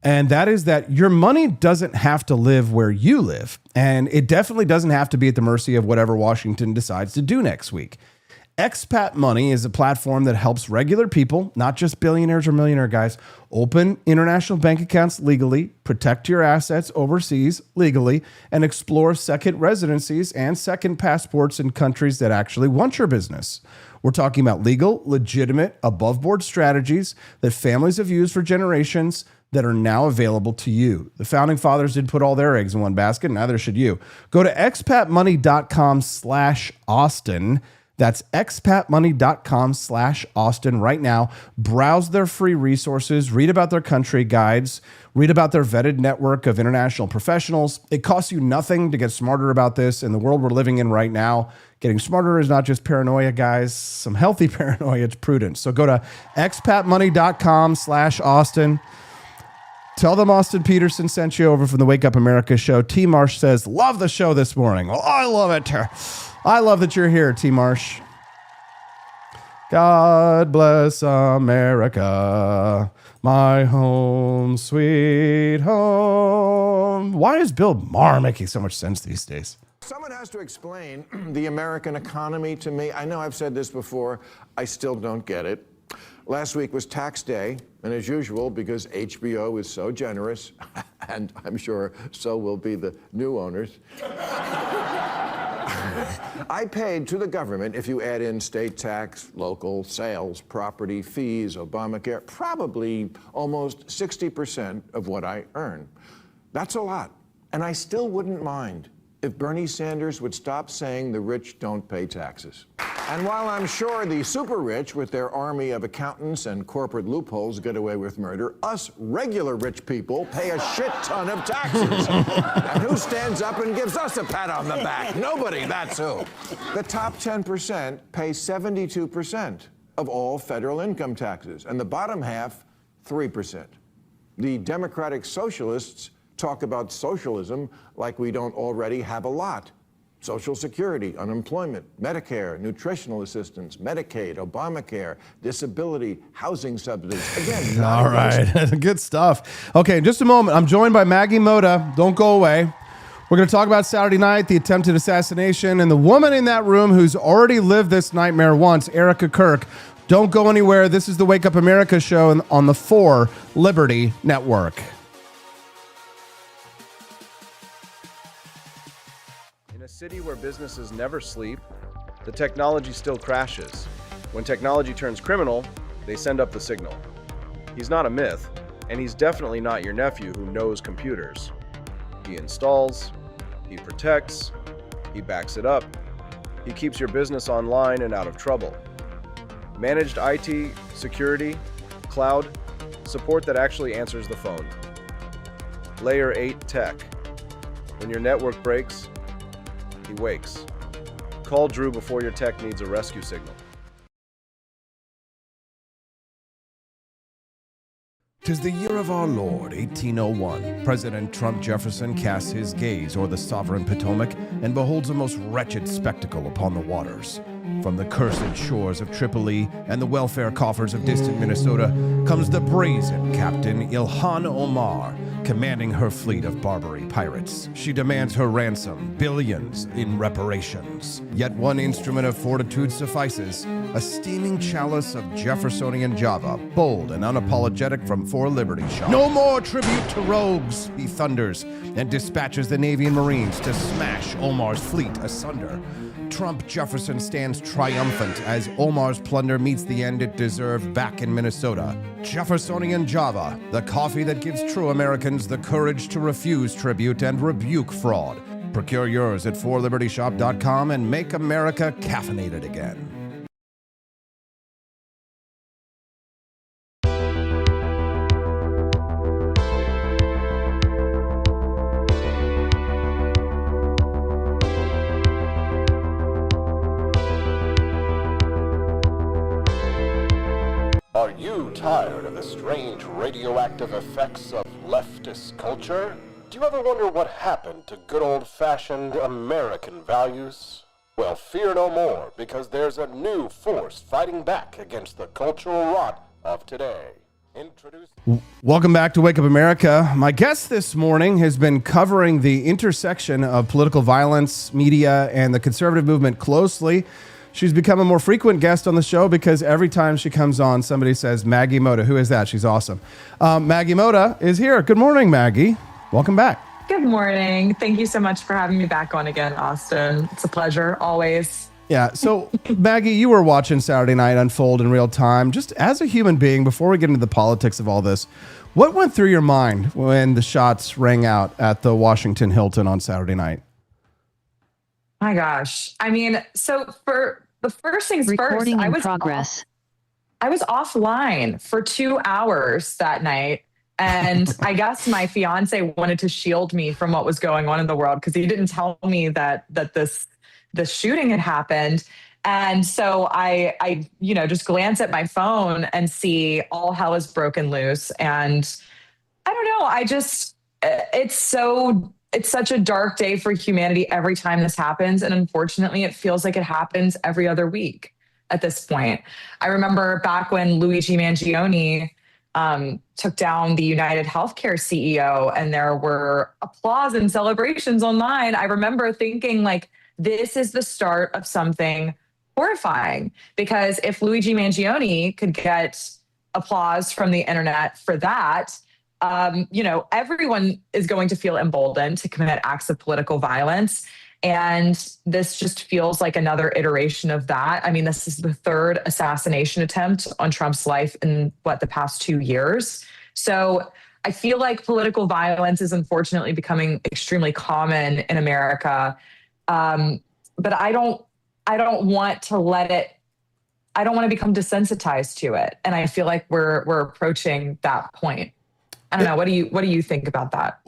And that is that your money doesn't have to live where you live. And it definitely doesn't have to be at the mercy of whatever Washington decides to do next week. Expat Money is a platform that helps regular people, not just billionaires or millionaire guys, open international bank accounts legally, protect your assets overseas legally, and explore second residencies and second passports in countries that actually want your business. We're talking about legal, legitimate, above-board strategies that families have used for generations that are now available to you. The founding fathers didn't put all their eggs in one basket, neither should you. Go to expatmoney.com/Austin. That's expatmoney.com/Austin right now. Browse their free resources, read about their country guides, read about their vetted network of international professionals. It costs you nothing to get smarter about this in the world we're living in right now. Getting smarter is not just paranoia, guys. Some healthy paranoia, it's prudence. So go to expatmoney.com/Austin. Tell them Austin Petersen sent you over from the Wake Up America show. T. Marsh says, love the show this morning. Well, I love it. I love that you're here, T. Marsh. God bless America, my home, sweet home. Why is Bill Maher making so much sense these days? Someone has to explain the American economy to me. I know I've said this before. I still don't get it. Last week was tax day, and as usual, because HBO is so generous, and I'm sure so will be the new owners, I paid to the government, if you add in state tax, local sales, property, fees, Obamacare, probably almost 60% of what I earn. That's a lot, and I still wouldn't mind if Bernie Sanders would stop saying the rich don't pay taxes. And while I'm sure the super rich with their army of accountants and corporate loopholes get away with murder, us regular rich people pay a shit ton of taxes. And who stands up and gives us a pat on the back? Nobody, that's who. The top 10% pay 72% of all federal income taxes, and the bottom half, 3%. The Democratic Socialists talk about socialism like we don't already have a lot. Social Security, unemployment, Medicare, nutritional assistance, Medicaid, Obamacare, disability, housing subsidies. Again, all right. Good stuff. Okay, in just a moment, I'm joined by Maggie Moda. Don't go away. We're going to talk about Saturday night, the attempted assassination, and the woman in that room who's already lived this nightmare once, Erica Kirk. Don't go anywhere. This is the Wake Up America show on the 4 Liberty Network. In a city where businesses never sleep, the technology still crashes. When technology turns criminal, they send up the signal. He's not a myth, and he's definitely not your nephew who knows computers. He installs, he protects, he backs it up, he keeps your business online and out of trouble. Managed IT, security, cloud, support that actually answers the phone. Layer 8 tech. When your network breaks, he wakes. Call Drew before your tech needs a rescue signal. 'Tis the year of our Lord, 1801. President Trump Jefferson casts his gaze o'er the sovereign Potomac and beholds a most wretched spectacle upon the waters. From the cursed shores of Tripoli and the welfare coffers of distant Minnesota comes the brazen Captain Ilhan Omar, commanding her fleet of Barbary pirates. She demands her ransom, billions in reparations. Yet one instrument of fortitude suffices, a steaming chalice of Jeffersonian Java, bold and unapologetic from 4 Liberty Shop. No more tribute to rogues, he thunders, and dispatches the Navy and Marines to smash Omar's fleet asunder. Trump Jefferson stands triumphant as Omar's plunder meets the end it deserved back in Minnesota. Jeffersonian Java, the coffee that gives true Americans the courage to refuse tribute and rebuke fraud. Procure yours at 4libertyshop.com and make America caffeinated again. Are you tired of the strange radioactive effects of leftist culture? Do you ever wonder what happened to good old-fashioned American values? Well, fear no more, because there's a new force fighting back against the cultural rot of today. Welcome back to Wake Up America. My guest this morning has been covering the intersection of political violence, media, and the conservative movement closely. She's become a more frequent guest on the show because every time she comes on, somebody says, Maggie Moda. Who is that? She's awesome. Maggie Moda is here. Good morning, Maggie. Welcome back. Good morning. Thank you so much for having me back on again, Austin. It's a pleasure, always. Yeah. So, Maggie, you were watching Saturday night unfold in real time. Just as a human being, before we get into the politics of all this, what went through your mind when the shots rang out at the Washington Hilton on Saturday night? My gosh. I mean, so for the first things first, I was offline for 2 hours that night. And I guess my fiance wanted to shield me from what was going on in the world because he didn't tell me that this shooting had happened. And so I just glance at my phone and see all hell is broken loose. And I don't know, it's such a dark day for humanity every time this happens. And unfortunately, it feels like it happens every other week at this point. I remember back when Luigi Mangione took down the United Healthcare CEO and there were applause and celebrations online. I remember thinking like, this is the start of something horrifying, because if Luigi Mangione could get applause from the internet for that, everyone is going to feel emboldened to commit acts of political violence. And this just feels like another iteration of that. I mean, this is the 3rd assassination attempt on Trump's life in the past 2 years. So I feel like political violence is unfortunately becoming extremely common in America. But I don't want to I don't want to become desensitized to it. And I feel like we're approaching that point. I don't know. What do you think about that?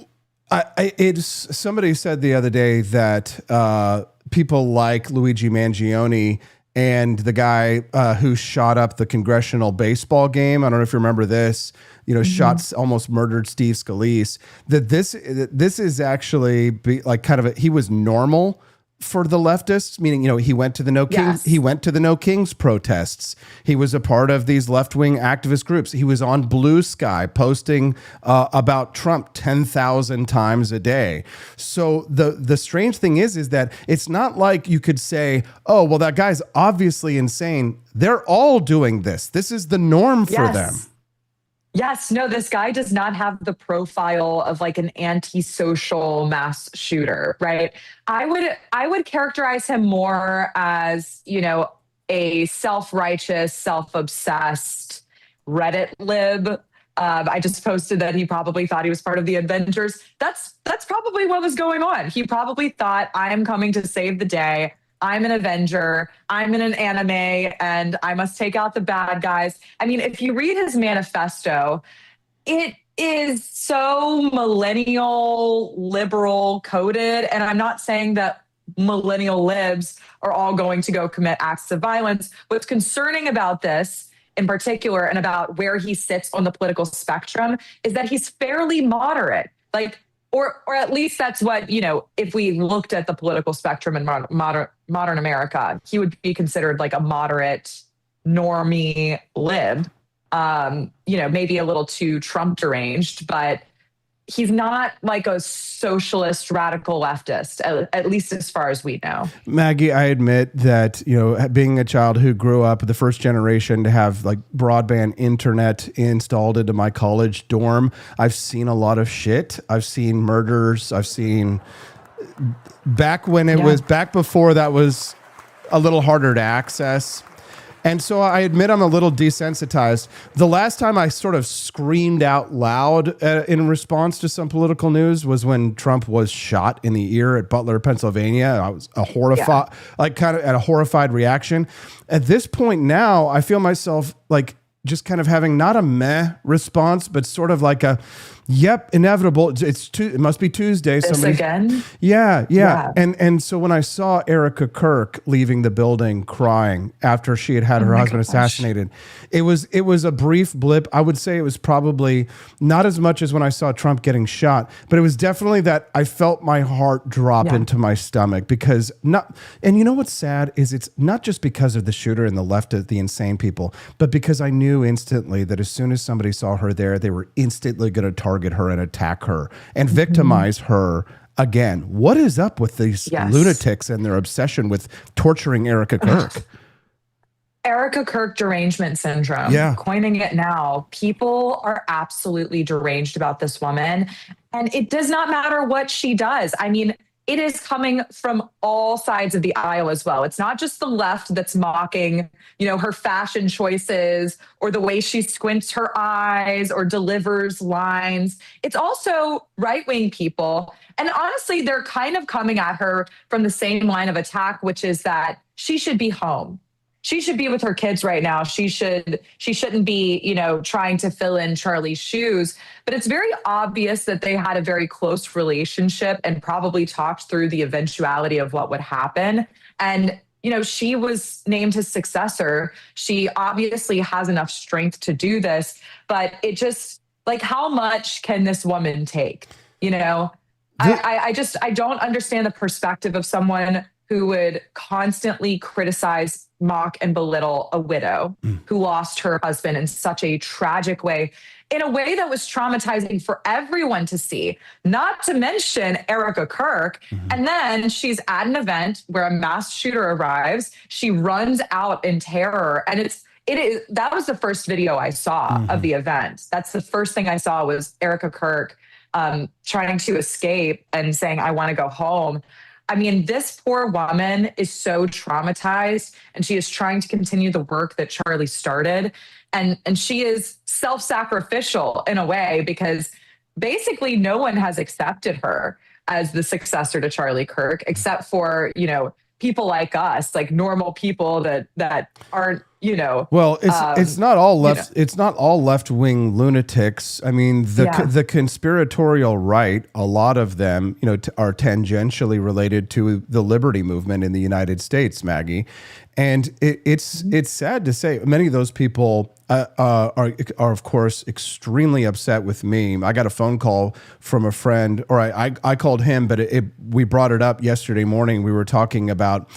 Somebody said the other day that people like Luigi Mangione and the guy who shot up the congressional baseball game, I don't know if you remember this, shots almost murdered Steve Scalise, that this is actually he was normal for the leftists, meaning, he went to the No Kings, Yes. he went to the No Kings protests. He was a part of these left-wing activist groups. He was on Blue Sky posting about Trump 10,000 times a day. So the strange thing is that it's not like you could say, oh, well, that guy's obviously insane. They're all doing this. This is the norm for them. Yes, no, this guy does not have the profile of like an antisocial mass shooter, right? I would characterize him more as, a self-righteous, self-obsessed Reddit lib. I just posted that he probably thought he was part of the Avengers. That's probably what was going on. He probably thought, I am coming to save the day. I'm an Avenger, I'm in an anime, and I must take out the bad guys. I mean, if you read his manifesto, it is so millennial liberal coded. And I'm not saying that millennial libs are all going to go commit acts of violence. What's concerning about this in particular, and about where he sits on the political spectrum, is that he's fairly moderate. Or at least that's what, if we looked at the political spectrum in modern America, he would be considered like a moderate, normie lib, maybe a little too Trump deranged, but he's not like a socialist radical leftist, at least as far as we know. Maggie, I admit that, being a child who grew up the first generation to have like broadband internet installed into my college dorm, I've seen a lot of shit. I've seen murders. I've seen back when it was back before that was a little harder to access. And so I admit I'm a little desensitized. The last time I sort of screamed out loud in response to some political news was when Trump was shot in the ear at Butler, Pennsylvania. I was kind of at a horrified reaction. At this point now, I feel myself like just kind of having not a meh response, but sort of like a, yep, inevitable. It must be Tuesday. This again? Yeah. And so when I saw Erica Kirk leaving the building crying after she had her husband assassinated, it was a brief blip. I would say it was probably not as much as when I saw Trump getting shot, but it was definitely that I felt my heart drop into my stomach because and you know what's sad is it's not just because of the shooter and the left of the insane people, but because I knew instantly that as soon as somebody saw her there, they were instantly going to target her and attack her and victimize her again. What is up with these lunatics and their obsession with torturing Erica Kirk? Erica Kirk derangement syndrome. Coining it now. People are absolutely deranged about this woman. And it does not matter what she does. I mean, it is coming from all sides of the aisle as well. It's not just the left that's mocking, her fashion choices or the way she squints her eyes or delivers lines. It's also right-wing people. And honestly, they're kind of coming at her from the same line of attack, which is that she should be home. She should be with her kids right now. She shouldn't be, trying to fill in Charlie's shoes. But it's very obvious that they had a very close relationship and probably talked through the eventuality of what would happen. And, she was named his successor. She obviously has enough strength to do this, but it just how much can this woman take? I don't understand the perspective of someone who would constantly criticize, mock, and belittle a widow who lost her husband in such a tragic way, in a way that was traumatizing for everyone to see, not to mention Erica Kirk. And then she's at an event where a mass shooter arrives. She runs out in terror. And that was the first video I saw of the event. That's the first thing I saw was Erica Kirk trying to escape and saying, I want to go home. I mean, this poor woman is so traumatized and she is trying to continue the work that Charlie started. And she is self-sacrificial in a way because basically no one has accepted her as the successor to Charlie Kirk, except for, people like us, like normal people that aren't Well, it's not all left. It's not all left-wing lunatics. I mean, the conspiratorial right, a lot of them, are tangentially related to the liberty movement in the United States, Maggie. And it's sad to say many of those people are of course extremely upset with me. I got a phone call from a friend, or I called him, but we brought it up yesterday morning. We were talking about.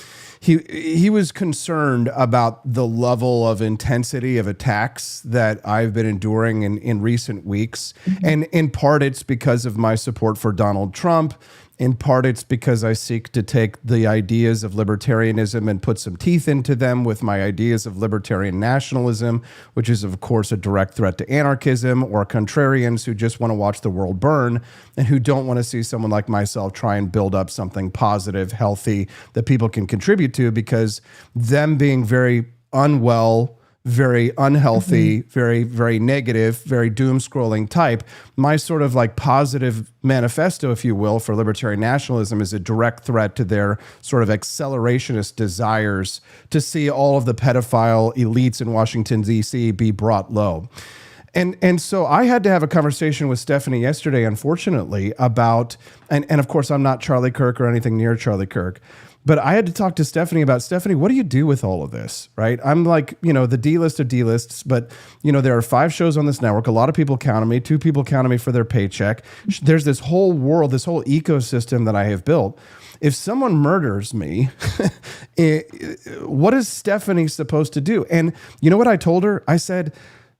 He was concerned about the level of intensity of attacks that I've been enduring in recent weeks. And in part, it's because of my support for Donald Trump. In part, it's because I seek to take the ideas of libertarianism and put some teeth into them with my ideas of libertarian nationalism, which is, of course, a direct threat to anarchism, or contrarians who just want to watch the world burn and who don't want to see someone like myself try and build up something positive, healthy, that people can contribute to, because them being very unwell, very unhealthy, very, very negative, very doom scrolling type, my sort of like positive manifesto, if you will, for libertarian nationalism is a direct threat to their sort of accelerationist desires to see all of the pedophile elites in Washington, D.C. be brought low. And so I had to have a conversation with Stephanie yesterday, unfortunately, about, and of course I'm not Charlie Kirk or anything near Charlie Kirk, but I had to talk to Stephanie about, Stephanie, what do you do with all of this, right? I'm like, the D-list of D-lists, but, there are 5 shows on this network. A lot of people count on me. 2 people count on me for their paycheck. There's this whole world, this whole ecosystem that I have built. If someone murders me, what is Stephanie supposed to do? And you know what I told her? I said,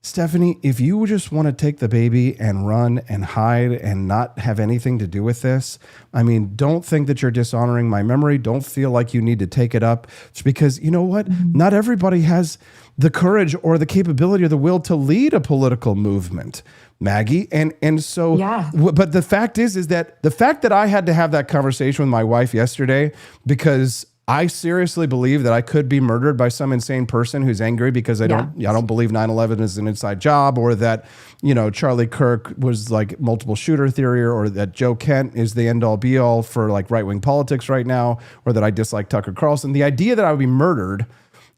Stephanie, if you just want to take the baby and run and hide and not have anything to do with this, I mean, don't think that you're dishonoring my memory. Don't feel like you need to take it up. It's because, you know what? Not everybody has the courage or the capability or the will to lead a political movement, Maggie. And so, but the fact is that the fact that I had to have that conversation with my wife yesterday, because I seriously believe that I could be murdered by some insane person who's angry because I don't believe 9/11 is an inside job, or that, Charlie Kirk was like multiple shooter theory, or that Joe Kent is the end all be all for like right-wing politics right now, or that I dislike Tucker Carlson. The idea that I would be murdered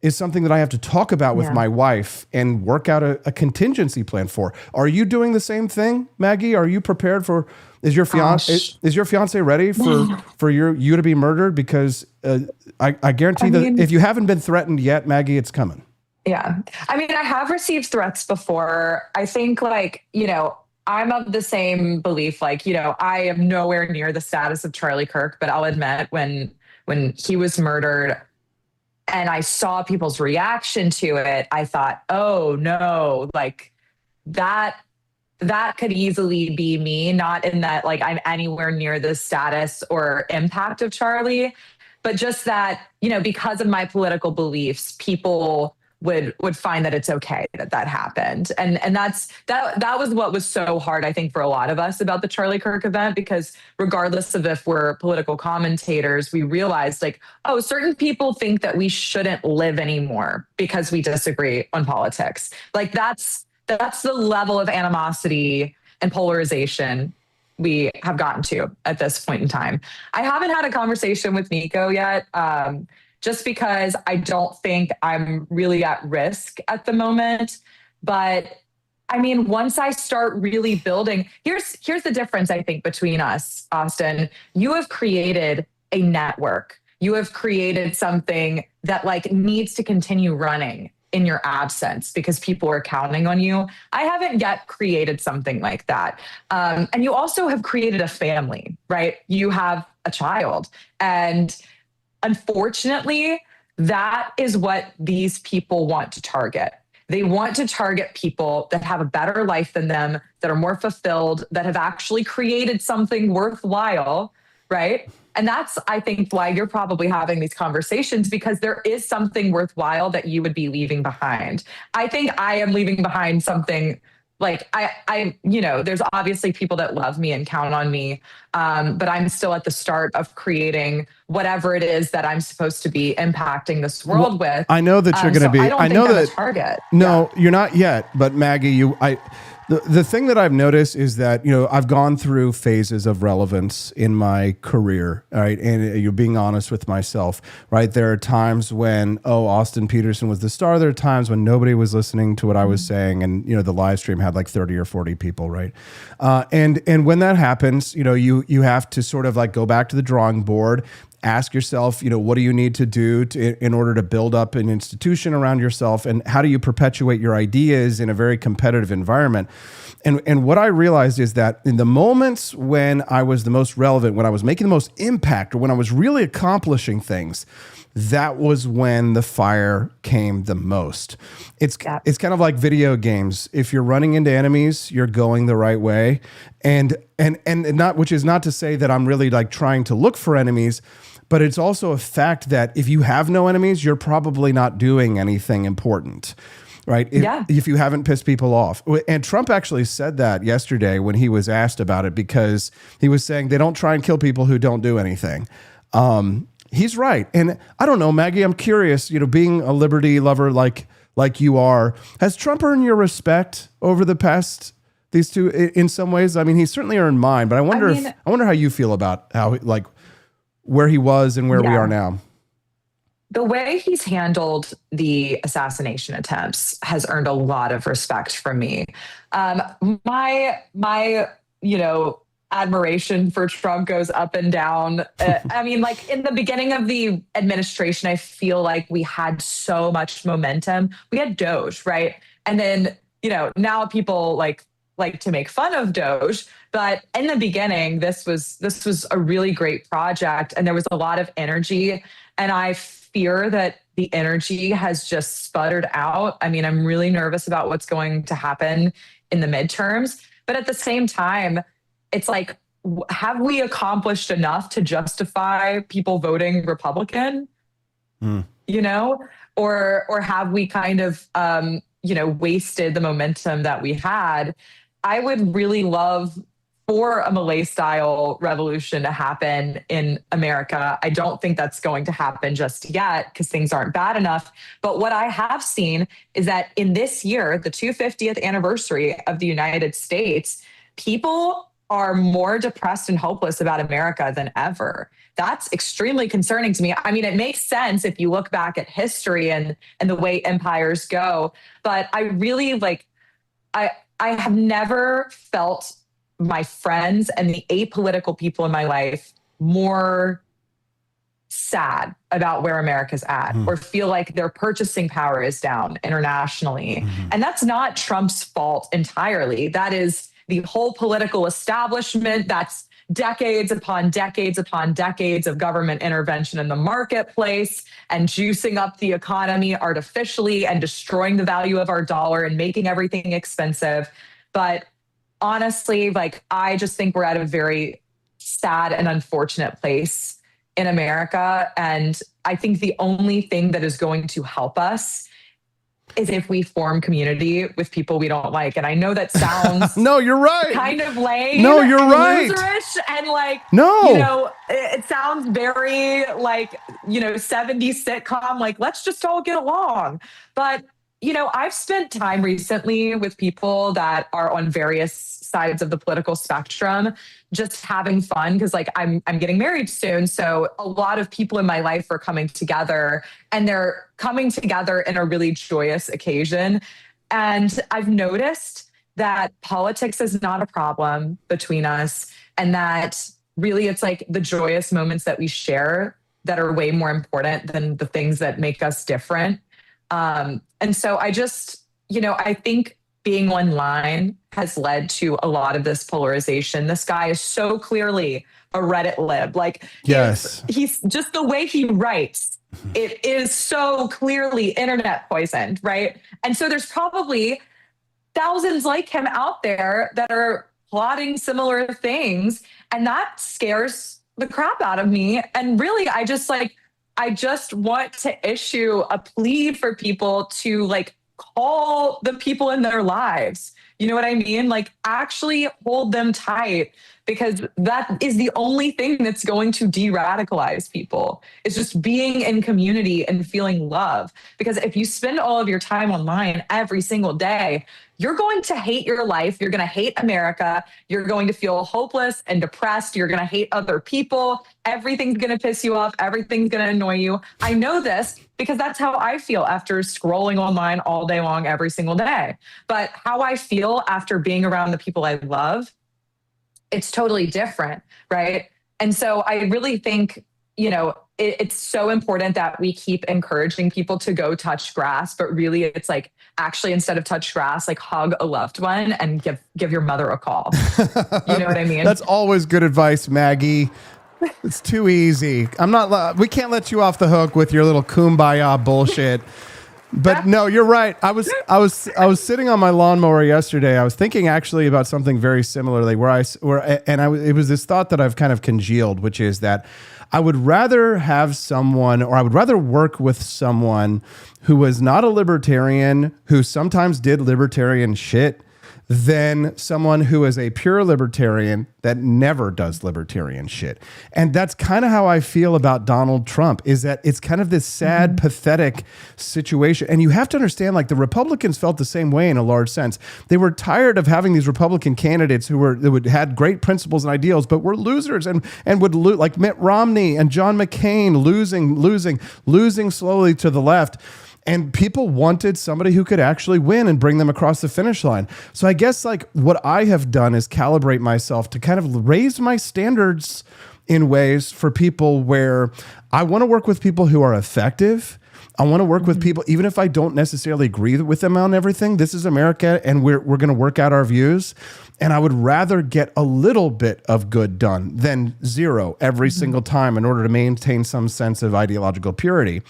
is something that I have to talk about with my wife and work out a contingency plan for. Are you doing the same thing, Maggie? Are you prepared for? Is your fiance ready for you to be murdered? Because I guarantee that if you haven't been threatened yet, Maggie, it's coming. Yeah. I mean, I have received threats before. I think I'm of the same belief, I am nowhere near the status of Charlie Kirk, but I'll admit when he was murdered and I saw people's reaction to it, I thought, oh no, that could easily be me, not in that I'm anywhere near the status or impact of Charlie, but just that, because of my political beliefs, people would find that it's okay that happened. And that was what was so hard, I think, for a lot of us about the Charlie Kirk event, because regardless of if we're political commentators, we realized certain people think that we shouldn't live anymore because we disagree on politics. That's the level of animosity and polarization we have gotten to at this point in time. I haven't had a conversation with Nico yet, just because I don't think I'm really at risk at the moment. But I mean, once I start really building, here's the difference, I think, between us, Austin. You have created a network. You have created something that needs to continue running in your absence because people are counting on you. I haven't yet created something like that. And you also have created a family, right? You have a child. And unfortunately, that is what these people want to target. They want to target people that have a better life than them, that are more fulfilled, that have actually created something worthwhile, right? And that's, I think, why you're probably having these conversations, because there is something worthwhile that you would be leaving behind. I think I am leaving behind something there's obviously people that love me and count on me, but I'm still at the start of creating whatever it is that I'm supposed to be impacting this world with. I know that you're going to be. I know that I'm a target. No, you're not yet. But Maggie, The thing that I've noticed is that, I've gone through phases of relevance in my career, right? And you're being honest with myself, right? There are times when, Austin Petersen was the star. There are times when nobody was listening to what I was saying. And, the live stream had like 30 or 40 people, right? And when that happens, you have to sort of like go back to the drawing board, ask yourself, what do you need to do in order to build up an institution around yourself? And how do you perpetuate your ideas in a very competitive environment? And what I realized is that in the moments when I was the most relevant, when I was making the most impact, or when I was really accomplishing things, that was when the fire came the most. It's kind of like video games. If you're running into enemies, you're going the right way. And not, which is not to say that I'm really like trying to look for enemies, but it's also a fact that if you have no enemies, you're probably not doing anything important, right? If you haven't pissed people off. And Trump actually said that yesterday when he was asked about it, because he was saying they don't try and kill people who don't do anything. He's right. And I don't know, Maggie, I'm curious, being a liberty lover like you are, has Trump earned your respect over the past these two in some ways? I mean, he's certainly earned mine, but I wonder how you feel about how where he was and where we are now. The way he's handled the assassination attempts has earned a lot of respect from me. My admiration for Trump goes up and down. I mean, like in the beginning of the administration, I feel like we had so much momentum. We had Doge, right? And then, now people like to make fun of Doge, but in the beginning, this was a really great project, and there was a lot of energy. And I fear that the energy has just sputtered out. I mean, I'm really nervous about what's going to happen in the midterms, but at the same time, it's like, have we accomplished enough to justify people voting Republican? Or have we kind of wasted the momentum that we had? I would really love for a Malay-style revolution to happen in America. I don't think that's going to happen just yet because things aren't bad enough. But what I have seen is that in this year, the 250th anniversary of the United States, people are more depressed and hopeless about America than ever. That's extremely concerning to me. I mean, it makes sense if you look back at history and the way empires go. But I really I have never felt my friends and the apolitical people in my life more sad about where America's at, or feel like their purchasing power is down internationally. And that's not Trump's fault entirely. That is the whole political establishment. That's decades upon decades upon decades of government intervention in the marketplace and juicing up the economy artificially and destroying the value of our dollar and making everything expensive. But honestly, I just think we're at a very sad and unfortunate place in America. And I think the only thing that is going to help us is if we form community with people we don't like. And I know that sounds no, you're right. Kind of lame. No, you're right. Loserish and no. It sounds very 70s sitcom, let's just all get along. But I've spent time recently with people that are on various sides of the political spectrum, just having fun because I'm getting married soon. So a lot of people in my life are coming together, and they're coming together in a really joyous occasion. And I've noticed that politics is not a problem between us, and that really it's the joyous moments that we share that are way more important than the things that make us different. And so I just, I think being online has led to a lot of this polarization. This guy is so clearly a Reddit lib. Yes, he's just the way he writes. It is so clearly internet poisoned, right? And so there's probably thousands like him out there that are plotting similar things. And that scares the crap out of me. And really, I just want to issue a plea for people to call the people in their lives, You know what I mean? Like, actually hold them tight, because that is the only thing that's going to de-radicalize people. It's just being in community and feeling love. Because if you spend all of your time online every single day, you're going to hate your life. You're going to hate America. You're going to feel hopeless and depressed. You're going to hate other people. Everything's going to piss you off. Everything's going to annoy you. I know this because that's how I feel after scrolling online all day long, every single day. But how I feel after being around the people I love, it's totally different, right? And so I really think, you know, it's so important that we keep encouraging people to go touch grass, but really it's like, actually, instead of touch grass, like hug a loved one and give your mother a call. You know what I mean? That's always good advice, Maggie. It's too easy. We can't let you off the hook with your little kumbaya bullshit. But no, you're right. I was sitting on my lawnmower yesterday. I was thinking actually about something very similarly it was this thought that I've kind of congealed, which is that I would rather have someone, or I would rather work with someone who was not a libertarian, who sometimes did libertarian shit, than someone who is a pure libertarian that never does libertarian shit. And that's kind of how I feel about Donald Trump, is that it's kind of this sad, pathetic situation. And you have to understand, like, the Republicans felt the same way in a large sense. They were tired of having these Republican candidates who had great principles and ideals, but were losers and would lose, like Mitt Romney and John McCain, losing slowly to the left. And people wanted somebody who could actually win and bring them across the finish line. So I guess, like, what I have done is calibrate myself to kind of raise my standards in ways for people where I want to work with people who are effective. I want to work with people, even if I don't necessarily agree with them on everything. This is America, and we're going to work out our views. And I would rather get a little bit of good done than zero every single time in order to maintain some sense of ideological purity.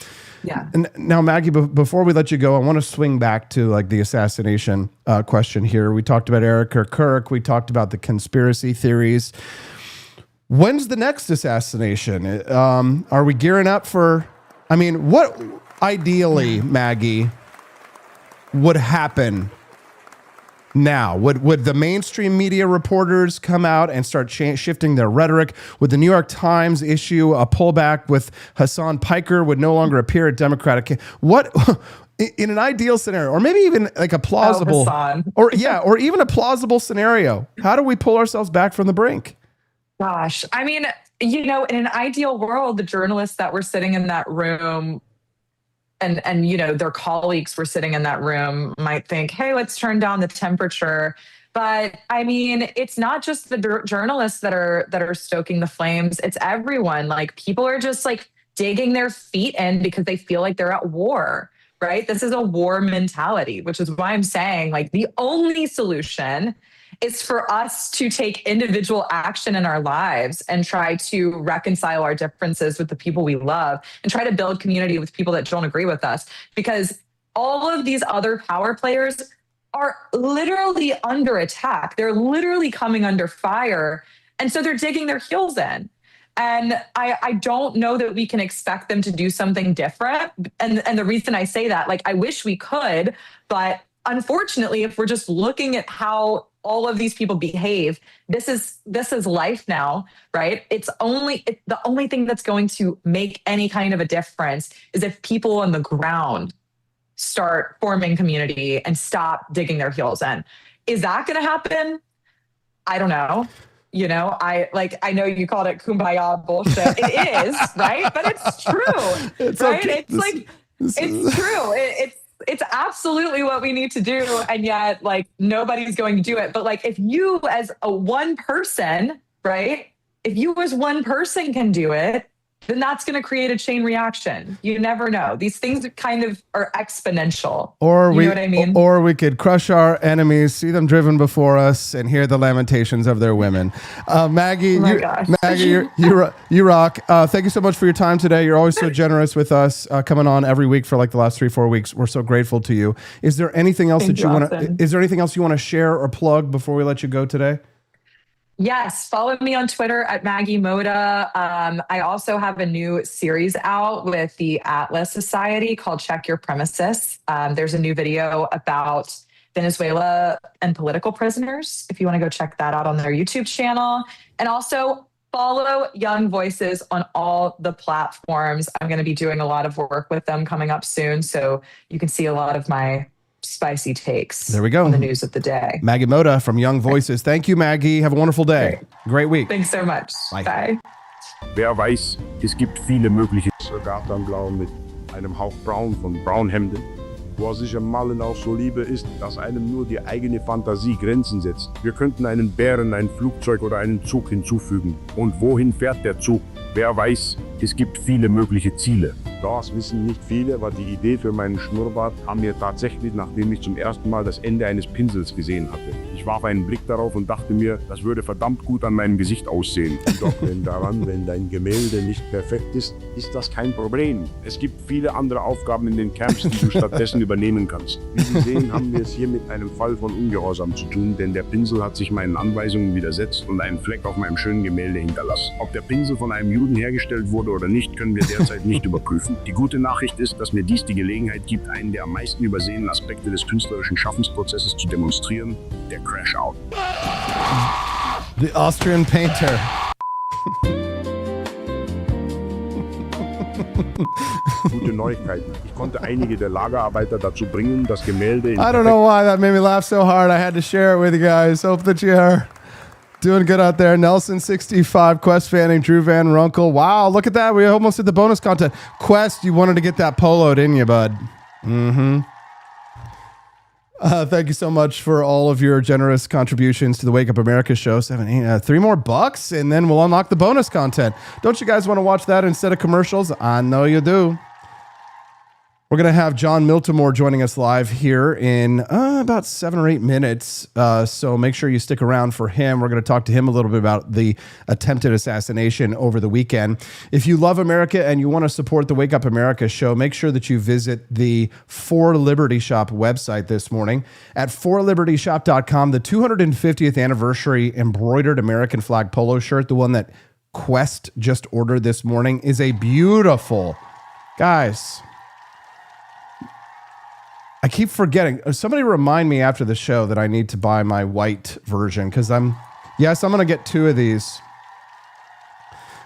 Yeah. And now, Maggie, before we let you go, I want to swing back to like the assassination question here. We talked about Eric Kirk. We talked about the conspiracy theories. When's the next assassination? Are we gearing up for? I mean, what ideally, Maggie, would happen now? Would the mainstream media reporters come out and start shifting their rhetoric? Would the New York Times issue a pullback with Hasan Piker would no longer appear at Democratic? What in an ideal scenario, or maybe even like a plausible, or even a plausible scenario? How do we pull ourselves back from the brink? Gosh, I mean, you know, in an ideal world, the journalists that were sitting in that room and you know, their colleagues were sitting in that room might think, hey, let's turn down the temperature. But I mean, it's not just the journalists that are stoking the flames. It's everyone. Like, people are just like digging their feet in because they feel like they're at war, right? This is a war mentality, which is why I'm saying, like, the only solution is for us to take individual action in our lives and try to reconcile our differences with the people we love and try to build community with people that don't agree with us. Because all of these other power players are literally under attack. They're literally coming under fire. And so they're digging their heels in. And I don't know that we can expect them to do something different. And the reason I say that, like, I wish we could, but unfortunately, if we're just looking at how all of these people behave, this is life now, right? The only thing that's going to make any kind of a difference is if people on the ground start forming community and stop digging their heels in. Is that going to happen? I don't know. You know, I know you called it kumbaya bullshit. It is, right? But it's true, it's right? okay. It's true. It's absolutely what we need to do. And yet, like, nobody's going to do it. But like, if you as one person, right? If you as one person can do it, then that's going to create a chain reaction. You never know. These things kind of are exponential. You know what I mean? Or we could crush our enemies, see them driven before us, and hear the lamentations of their women. Maggie, you rock. Thank you so much for your time today. You're always so generous with us, coming on every week for like the last 3-4 weeks. We're so grateful to you. Is there anything else Is there anything else you want to share or plug before we let you go today? Yes, follow me on Twitter at Maggie Moda. I also have a new series out with the Atlas Society called Check Your Premises. There's a new video about Venezuela and political prisoners, if you want to go check that out on their YouTube channel. And also follow Young Voices on all the platforms. I'm going to be doing a lot of work with them coming up soon, so you can see a lot of my spicy takes There we go. on the news of the day. Maggie Moda from Young Voices. Thank you, Maggie. Have a wonderful day. Great week. Thanks so much. Bye. Bye. Wer weiß, es gibt viele mögliche Gartenblau mit einem Hauch braun von Braunhemden. Wo sich am Malen auch so liebe ist, dass einem nur die eigene Fantasie Grenzen setzt. Wir könnten einen Bären, ein Flugzeug oder einen Zug hinzufügen. Und wohin fährt der Zug? Wer weiß, es gibt viele mögliche Ziele. Das wissen nicht viele, aber die Idee für meinen Schnurrbart kam mir tatsächlich, nachdem ich zum ersten Mal das Ende eines Pinsels gesehen hatte. Ich warf einen Blick darauf und dachte mir, das würde verdammt gut an meinem Gesicht aussehen. Doch wenn dein Gemälde nicht perfekt ist, ist das kein Problem. Es gibt viele andere Aufgaben in den Camps, die du stattdessen übernehmen kannst. Wie Sie sehen, haben wir es hier mit einem Fall von Ungehorsam zu tun, denn der Pinsel hat sich meinen Anweisungen widersetzt und einen Fleck auf meinem schönen Gemälde hinterlassen. Ob der Pinsel von einem Juden hergestellt wurde oder nicht, können wir derzeit nicht überprüfen. Die gute Nachricht ist, dass mir dies die Gelegenheit gibt, einen der am meisten übersehenen Aspekte des künstlerischen Schaffensprozesses zu demonstrieren, der Crash-Out. The Austrian painter. Gute Neuigkeiten. Ich konnte einige der Lagerarbeiter dazu bringen, das Gemälde in I don't know why that made me laugh so hard. I had to share it with you guys. Hope that you are doing good out there. Nelson65, Quest Fanning, Drew Van Runkle. Wow, look at that. We almost did the bonus content. Quest, you wanted to get that polo, didn't you, bud? Mm-hmm. Thank you so much for all of your generous contributions to the Wake Up America show. 3 more bucks, and then we'll unlock the bonus content. Don't you guys want to watch that instead of commercials? I know you do. We're going to have John Miltmore joining us live here in about 7 or 8 minutes. So make sure you stick around for him. We're going to talk to him a little bit about the attempted assassination over the weekend. If you love America and you want to support the Wake Up America show, make sure that you visit the For Liberty Shop website this morning. At forlibertyshop.com, the 250th anniversary embroidered American flag polo shirt, the one that Quest just ordered this morning, is a beautiful, guys, I keep forgetting. Somebody remind me after the show that I need to buy my white version because I'm going to get 2 of these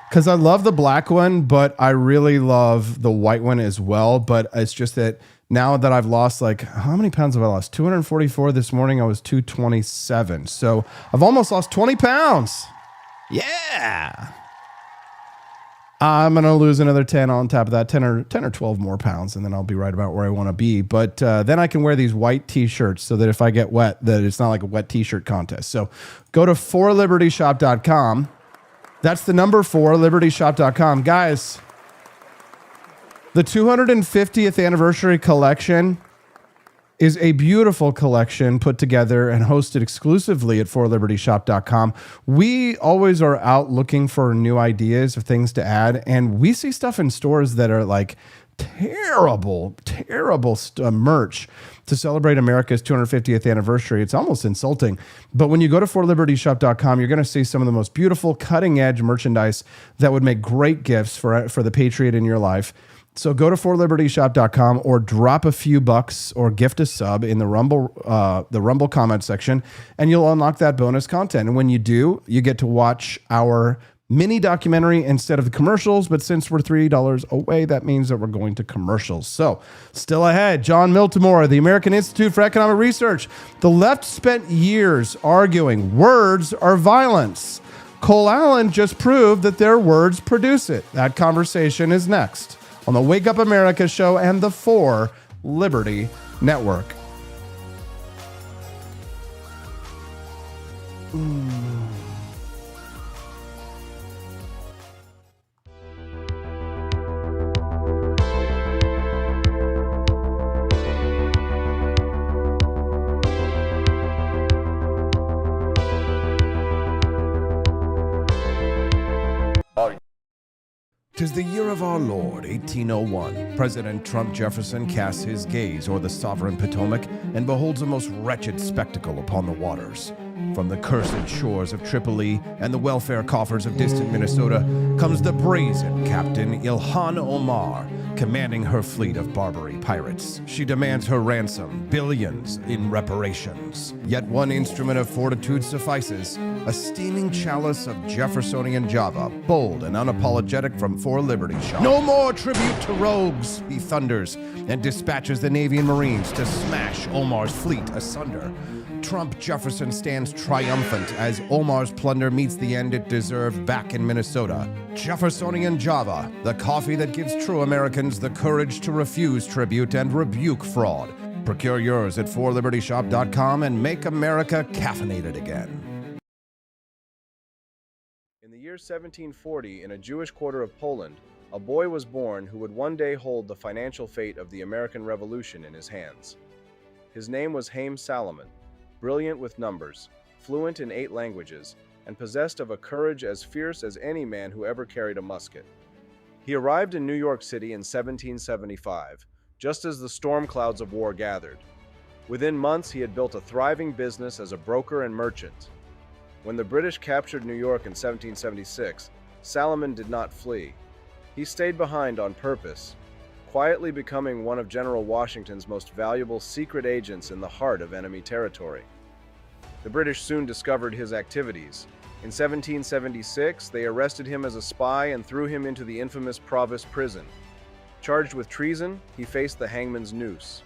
because I love the black one, but I really love the white one as well. But it's just that now that I've lost, like, how many pounds have I lost? 244 this morning. I was 227. So I've almost lost 20 pounds. Yeah. I'm going to lose another 10 on top of that, 10 or 12 more pounds, and then I'll be right about where I want to be. But then I can wear these white T-shirts so that if I get wet, that it's not like a wet T-shirt contest. So go to forlibertyshop.com. That's the number 4libertyshop.com. Guys, the 250th anniversary collection is a beautiful collection put together and hosted exclusively at forlibertyshop.com. We always are out looking for new ideas of things to add, and we see stuff in stores that are like terrible merch to celebrate America's 250th anniversary. It's almost insulting. But when you go to forlibertyshop.com, you're going to see some of the most beautiful cutting-edge merchandise that would make great gifts for the patriot in your life. So go to forlibertyshop.com or drop a few bucks or gift a sub in the Rumble comment section, and you'll unlock that bonus content. And when you do, you get to watch our mini documentary instead of the commercials. But since we're $3 away, that means that we're going to commercials. So still ahead, John Miltmore, the American Institute for Economic Research. The left spent years arguing words are violence. Cole Allen just proved that their words produce it. That conversation is next on the Wake Up America show and the For Liberty Network. "'Tis the year of our Lord, 1801. President Trump Jefferson casts his gaze o'er the sovereign Potomac and beholds a most wretched spectacle upon the waters. From the cursed shores of Tripoli and the welfare coffers of distant Minnesota comes the brazen Captain Ilhan Omar, commanding her fleet of Barbary pirates. She demands her ransom, billions in reparations. Yet one instrument of fortitude suffices, a steaming chalice of Jeffersonian Java, bold and unapologetic from For Liberty shop. No more tribute to rogues, he thunders, and dispatches the Navy and Marines to smash Omar's fleet asunder. Trump Jefferson stands triumphant as Omar's plunder meets the end it deserved back in Minnesota. Jeffersonian Java, the coffee that gives true Americans the courage to refuse tribute and rebuke fraud. Procure yours at forlibertyshop.com and make America caffeinated again. In the year 1740, in a Jewish quarter of Poland, a boy was born who would one day hold the financial fate of the American Revolution in his hands. His name was Hakeem Salomon. Brilliant with numbers, fluent in 8 languages, and possessed of a courage as fierce as any man who ever carried a musket. He arrived in New York City in 1775, just as the storm clouds of war gathered. Within months, he had built a thriving business as a broker and merchant. When the British captured New York in 1776, Salomon did not flee. He stayed behind on purpose, quietly becoming one of General Washington's most valuable secret agents in the heart of enemy territory. The British soon discovered his activities. In 1776, they arrested him as a spy and threw him into the infamous Provost prison. Charged with treason, he faced the hangman's noose.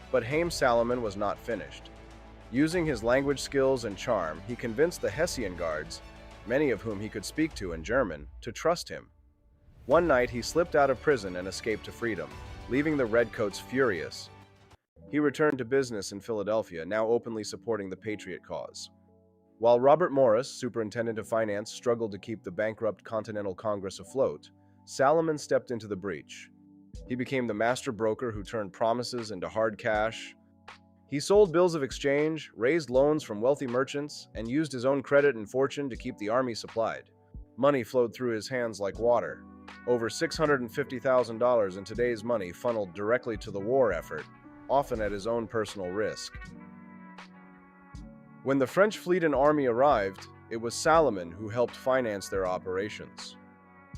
But Hakeem Salomon was not finished. Using his language skills and charm, he convinced the Hessian guards, many of whom he could speak to in German, to trust him. One night, he slipped out of prison and escaped to freedom, leaving the Redcoats furious. He returned to business in Philadelphia, now openly supporting the Patriot cause. While Robert Morris, Superintendent of Finance, struggled to keep the bankrupt Continental Congress afloat, Salomon stepped into the breach. He became the master broker who turned promises into hard cash. He sold bills of exchange, raised loans from wealthy merchants, and used his own credit and fortune to keep the army supplied. Money flowed through his hands like water. Over $650,000 in today's money funneled directly to the war effort, often at his own personal risk. When the French fleet and army arrived, it was Salomon who helped finance their operations.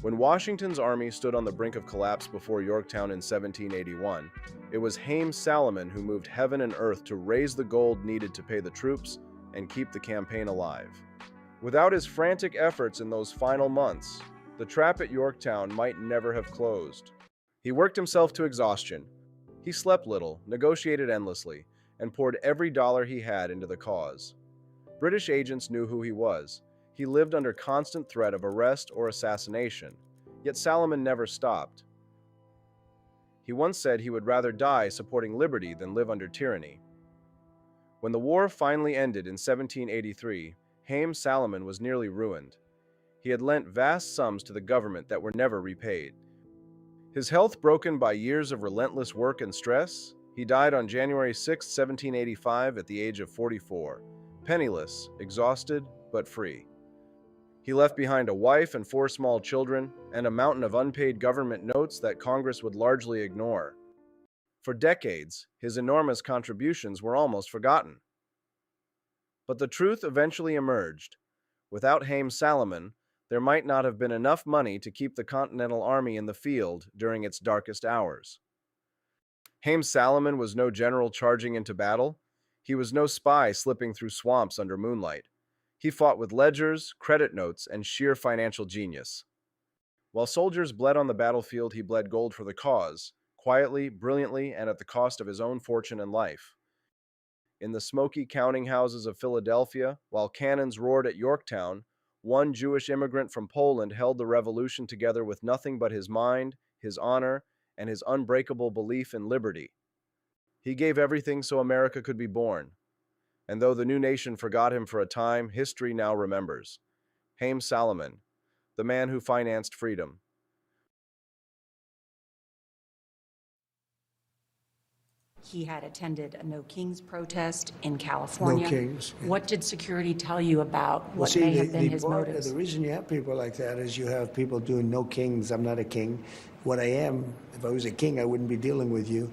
When Washington's army stood on the brink of collapse before Yorktown in 1781, it was Hakeem Salomon who moved heaven and earth to raise the gold needed to pay the troops and keep the campaign alive. Without his frantic efforts in those final months, the trap at Yorktown might never have closed. He worked himself to exhaustion. He slept little, negotiated endlessly, and poured every dollar he had into the cause. British agents knew who he was. He lived under constant threat of arrest or assassination, yet Salomon never stopped. He once said he would rather die supporting liberty than live under tyranny. When the war finally ended in 1783, Hakeem Salomon was nearly ruined. He had lent vast sums to the government that were never repaid. His health broken by years of relentless work and stress, he died on January 6, 1785 at the age of 44, penniless, exhausted, but free. He left behind a wife and 4 small children and a mountain of unpaid government notes that Congress would largely ignore. For decades, his enormous contributions were almost forgotten. But the truth eventually emerged. Without Hakeem Salomon, there might not have been enough money to keep the Continental Army in the field during its darkest hours. Hakeem Salomon was no general charging into battle. He was no spy slipping through swamps under moonlight. He fought with ledgers, credit notes, and sheer financial genius. While soldiers bled on the battlefield, he bled gold for the cause, quietly, brilliantly, and at the cost of his own fortune and life. In the smoky counting houses of Philadelphia, while cannons roared at Yorktown, one Jewish immigrant from Poland held the revolution together with nothing but his mind, his honor, and his unbreakable belief in liberty. He gave everything so America could be born. And though the new nation forgot him for a time, history now remembers. Hakeem Salomon, the man who financed freedom. He had attended a No Kings protest in California. No Kings, yeah. What did security tell you about Well, what see, may have been his motives? The reason you have people like that is you have people doing no kings. I'm not a king. What I am, if I was a king, I wouldn't be dealing with you.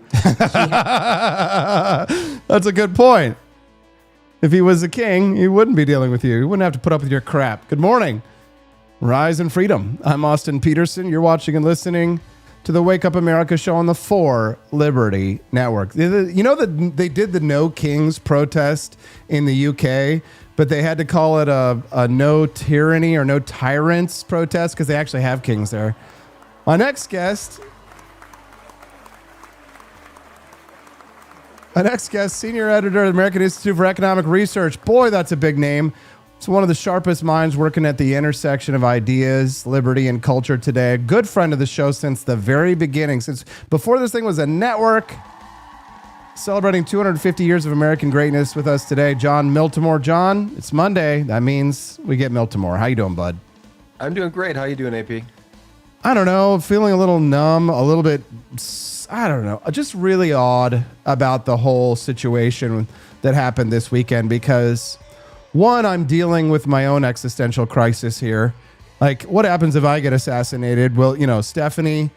That's a good point. If he was a king, he wouldn't be dealing with you. He wouldn't have to put up with your crap. Good morning. Rise and freedom. I'm Austin Petersen. You're watching and listening to the Wake Up America show on the 4 Liberty Network. You know that they did the No Kings protest in the UK, but they had to call it a no tyranny or no tyrants protest because they actually have kings there. My next guest, senior editor of the American Institute for Economic Research. Boy, that's a big name. It's one of the sharpest minds working at the intersection of ideas, liberty, and culture today. A good friend of the show since the very beginning, since before this thing was a network. Celebrating 250 years of American greatness with us today, John Miltmore. John, it's Monday. That means we get Miltmore. How you doing, bud? I'm doing great. How you doing, AP? I don't know. Feeling a little numb, a little bit, I don't know, just really odd about the whole situation that happened this weekend because, one, I'm dealing with my own existential crisis here. Like, what happens if I get assassinated? Well, Stephanie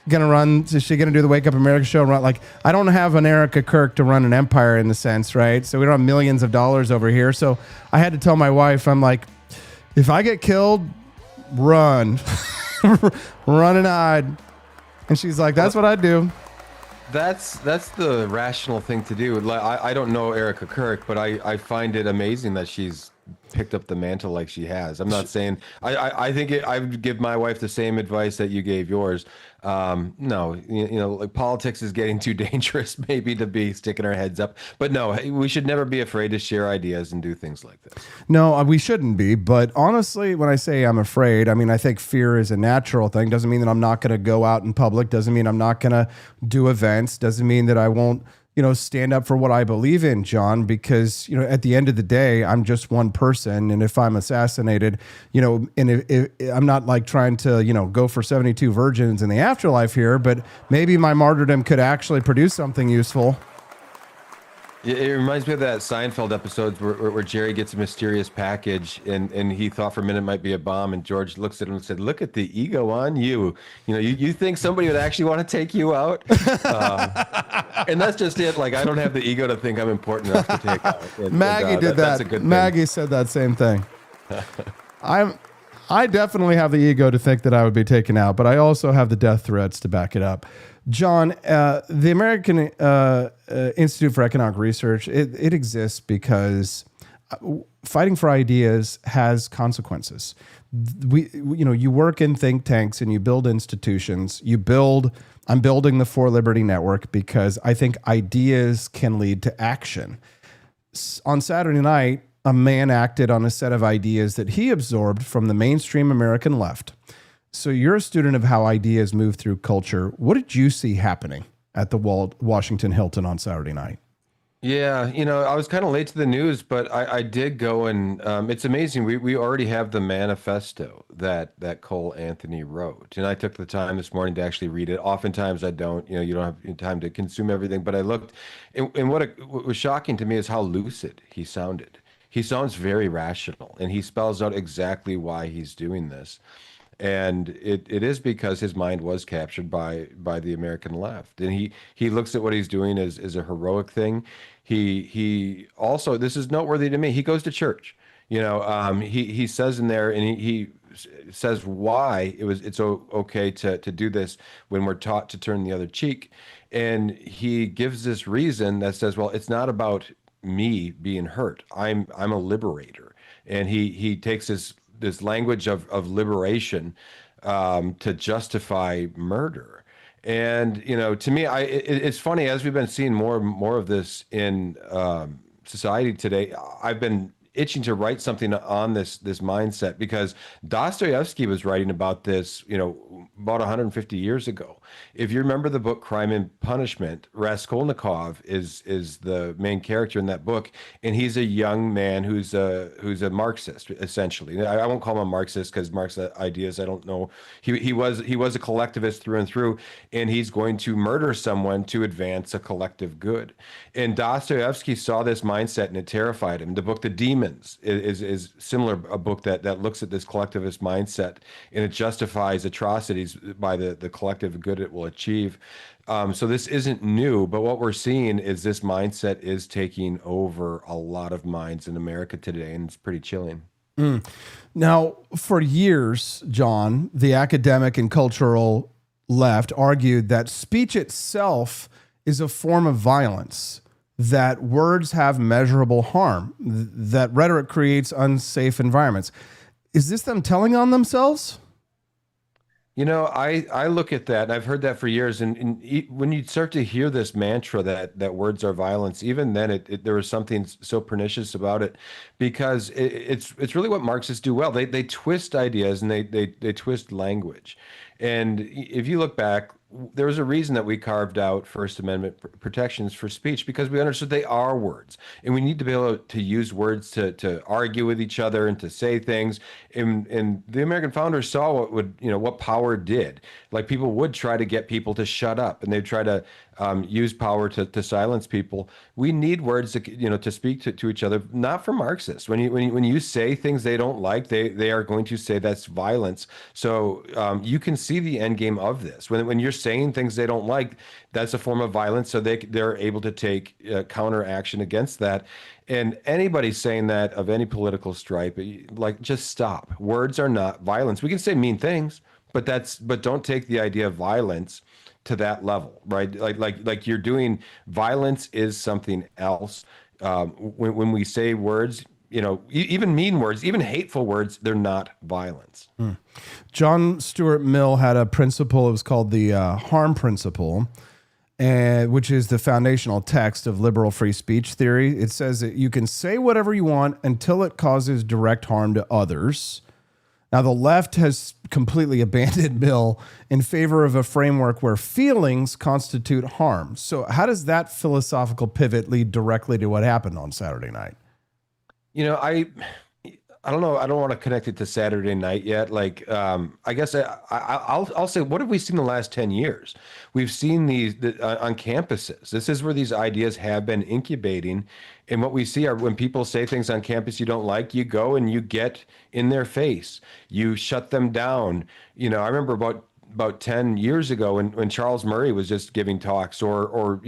gonna run? Is she gonna do the Wake Up America show? And run? Like, I don't have an Erica Kirk to run an empire in the sense, right? So we don't have millions of dollars over here. So I had to tell my wife, I'm like, if I get killed, run. Run and hide. And she's like, that's what I do. That's the rational thing to do. Like, I don't know Erica Kirk, but I find it amazing that she's picked up the mantle like she has. I'm not saying I think I would give my wife the same advice that you gave yours. No, like politics is getting too dangerous maybe to be sticking our heads up. But no, we should never be afraid to share ideas and do things like this. No, we shouldn't be. But honestly, when I say I'm afraid, I mean, I think fear is a natural thing. Doesn't mean that I'm not going to go out in public. Doesn't mean I'm not going to do events. Doesn't mean that I won't stand up for what I believe in, John, because, at the end of the day, I'm just one person. And if I'm assassinated, and if I'm not like trying to, go for 72 virgins in the afterlife here, but maybe my martyrdom could actually produce something useful. It reminds me of that Seinfeld episode where Jerry gets a mysterious package and he thought for a minute it might be a bomb, and George looks at him and said, "Look at the ego on you. You think somebody would actually want to take you out?" And that's just it. Like, I don't have the ego to think I'm important enough to take out. Maggie did that. That's a good thing. Maggie said that same thing. I definitely have the ego to think that I would be taken out, but I also have the death threats to back it up. John, the American Institute for Economic Research, it exists because fighting for ideas has consequences. You work in think tanks and you build institutions. I'm building the 4 Liberty Network because I think ideas can lead to action. On Saturday night, a man acted on a set of ideas that he absorbed from the mainstream American left. So you're a student of how ideas move through culture. What did you see happening at the Washington Hilton on Saturday night? Yeah, I was kind of late to the news, but I did go, and it's amazing. We already have the manifesto that Cole Anthony wrote, and I took the time this morning to actually read it. Oftentimes I don't. You don't have time to consume everything, but I looked, and what was shocking to me is how lucid he sounded. He sounds very rational, and he spells out exactly why he's doing this. And it is because his mind was captured by the American left, and he looks at what he's doing as a heroic thing. He also, this is noteworthy to me, he goes to church. He says in there, and he says why it's okay to do this when we're taught to turn the other cheek, and he gives this reason that says, well, it's not about me being hurt. I'm a liberator, and he takes this language of liberation to justify murder. And, to me, it's funny, as we've been seeing more of this in society today, I've been itching to write something on this mindset, because Dostoevsky was writing about this, about 150 years ago. If you remember the book Crime and Punishment, Raskolnikov is the main character in that book, and he's a young man who's a Marxist, essentially. I won't call him a Marxist because Marxist ideas, I don't know. He was a collectivist through and through, and he's going to murder someone to advance a collective good. And Dostoevsky saw this mindset and it terrified him. The book The Demon Humans is similar, a book that looks at this collectivist mindset, and it justifies atrocities by the collective good it will achieve. So this isn't new, but what we're seeing is this mindset is taking over a lot of minds in America today, and it's pretty chilling. Now, for years, John, the academic and cultural left argued that speech itself is a form of violence, that words have measurable harm, that rhetoric creates unsafe environments. Is this them telling on themselves? You know, I look at that, and I've heard that for years. And when you start to hear this mantra that words are violence, even then, there was something so pernicious about it, because it's really what Marxists do well. They twist ideas and they twist language. And if you look back, there was a reason that we carved out First Amendment protections for speech, because we understood they are words, and we need to be able to use words to argue with each other and to say things. And the American founders saw what power did. Like, people would try to get people to shut up, and they'd try to use power to silence people. We need words to speak to each other, not for Marxists. When you say things they don't like, they are going to say that's violence. So you can see the end game of this. When you're saying things they don't like, that's a form of violence. So they're able to take counter action against that. And anybody saying that of any political stripe, just stop. Words are not violence. We can say mean things, but don't take the idea of violence to that level, right? Like you're doing. Violence is something else. When we say words, even mean words, even hateful words, they're not violence. John Stuart Mill had a principle. It was called the harm principle, which is the foundational text of liberal free speech theory. It says that you can say whatever you want until it causes direct harm to others. Now, the left has completely abandoned Mill in favor of a framework where feelings constitute harm. So how does that philosophical pivot lead directly to what happened on Saturday night? I don't know. I don't want to connect it to Saturday night yet. I guess I'll say, what have we seen the last 10 years? We've seen these on campuses. This is where these ideas have been incubating. And what we see are when people say things on campus you don't like, you go and you get in their face. You shut them down. I remember about 10 years ago when Charles Murray was just giving talks, or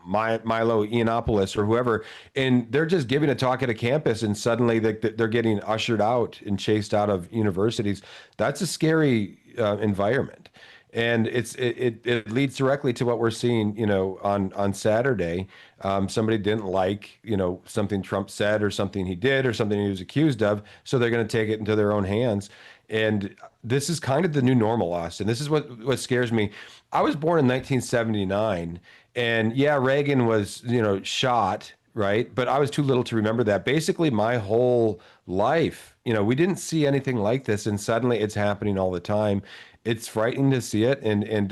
Milo Yiannopoulos or whoever, and they're just giving a talk at a campus, and suddenly they're getting ushered out and chased out of universities. That's a scary environment. And it leads directly to what we're seeing, on Saturday. Somebody didn't like, something Trump said or something he did or something he was accused of, so they're going to take it into their own hands. And this is kind of the new normal, Austin. This is what scares me. I was born in 1979, and yeah, Reagan was, shot, right? But I was too little to remember that. Basically, my whole life, we didn't see anything like this, and suddenly it's happening all the time. It's frightening to see it, and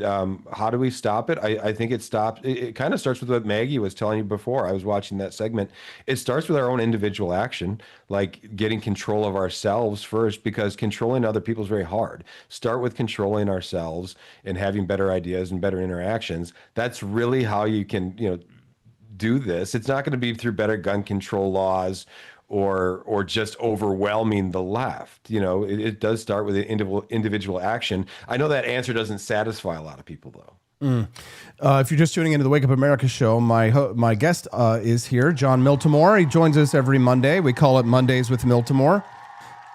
how do we stop it? I think it kind of starts with what Maggie was telling you before. I was watching that segment. It starts with our own individual action, like getting control of ourselves first, because controlling other people is very hard. Start with controlling ourselves and having better ideas and better interactions. That's really how you can, do this. It's not going to be through better gun control laws or just overwhelming the left. It does start with individual action. I know that answer doesn't satisfy a lot of people, though. If you're just tuning into the Wake Up America show, my guest is here, John Miltmore. He joins us every Monday. We call it Mondays with Miltmore.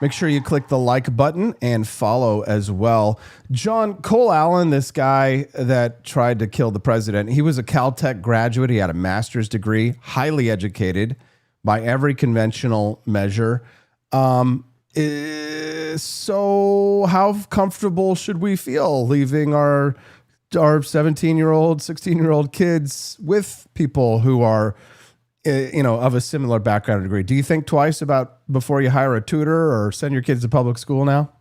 Make sure you click the like button and follow as well. John, Cole Allen, this guy that tried to kill the president, he was a Caltech graduate. He had a master's degree, highly educated by every conventional measure. So how comfortable should we feel leaving our 17-year-old, 16-year-old kids with people who are, of a similar background or degree? Do you think twice before you hire a tutor or send your kids to public school now?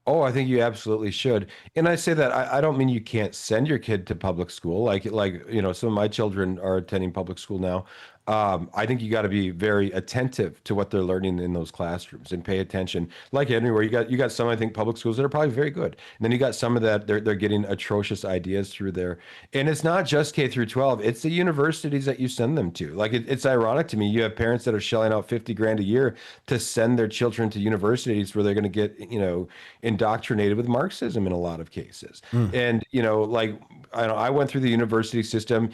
Oh, I think you absolutely should. And I say that I don't mean you can't send your kid to public school. Like some of my children are attending public school now. I think you got to be very attentive to what they're learning in those classrooms and pay attention. Like anywhere, you got some, I think, public schools that are probably very good, and then you got some of that they're getting atrocious ideas through there. And it's not just K through 12; it's the universities that you send them to. Like it's ironic to me. You have parents that are shelling out $50,000 a year to send their children to universities where they're going to get indoctrinated with Marxism in a lot of cases. And like I went through the university system.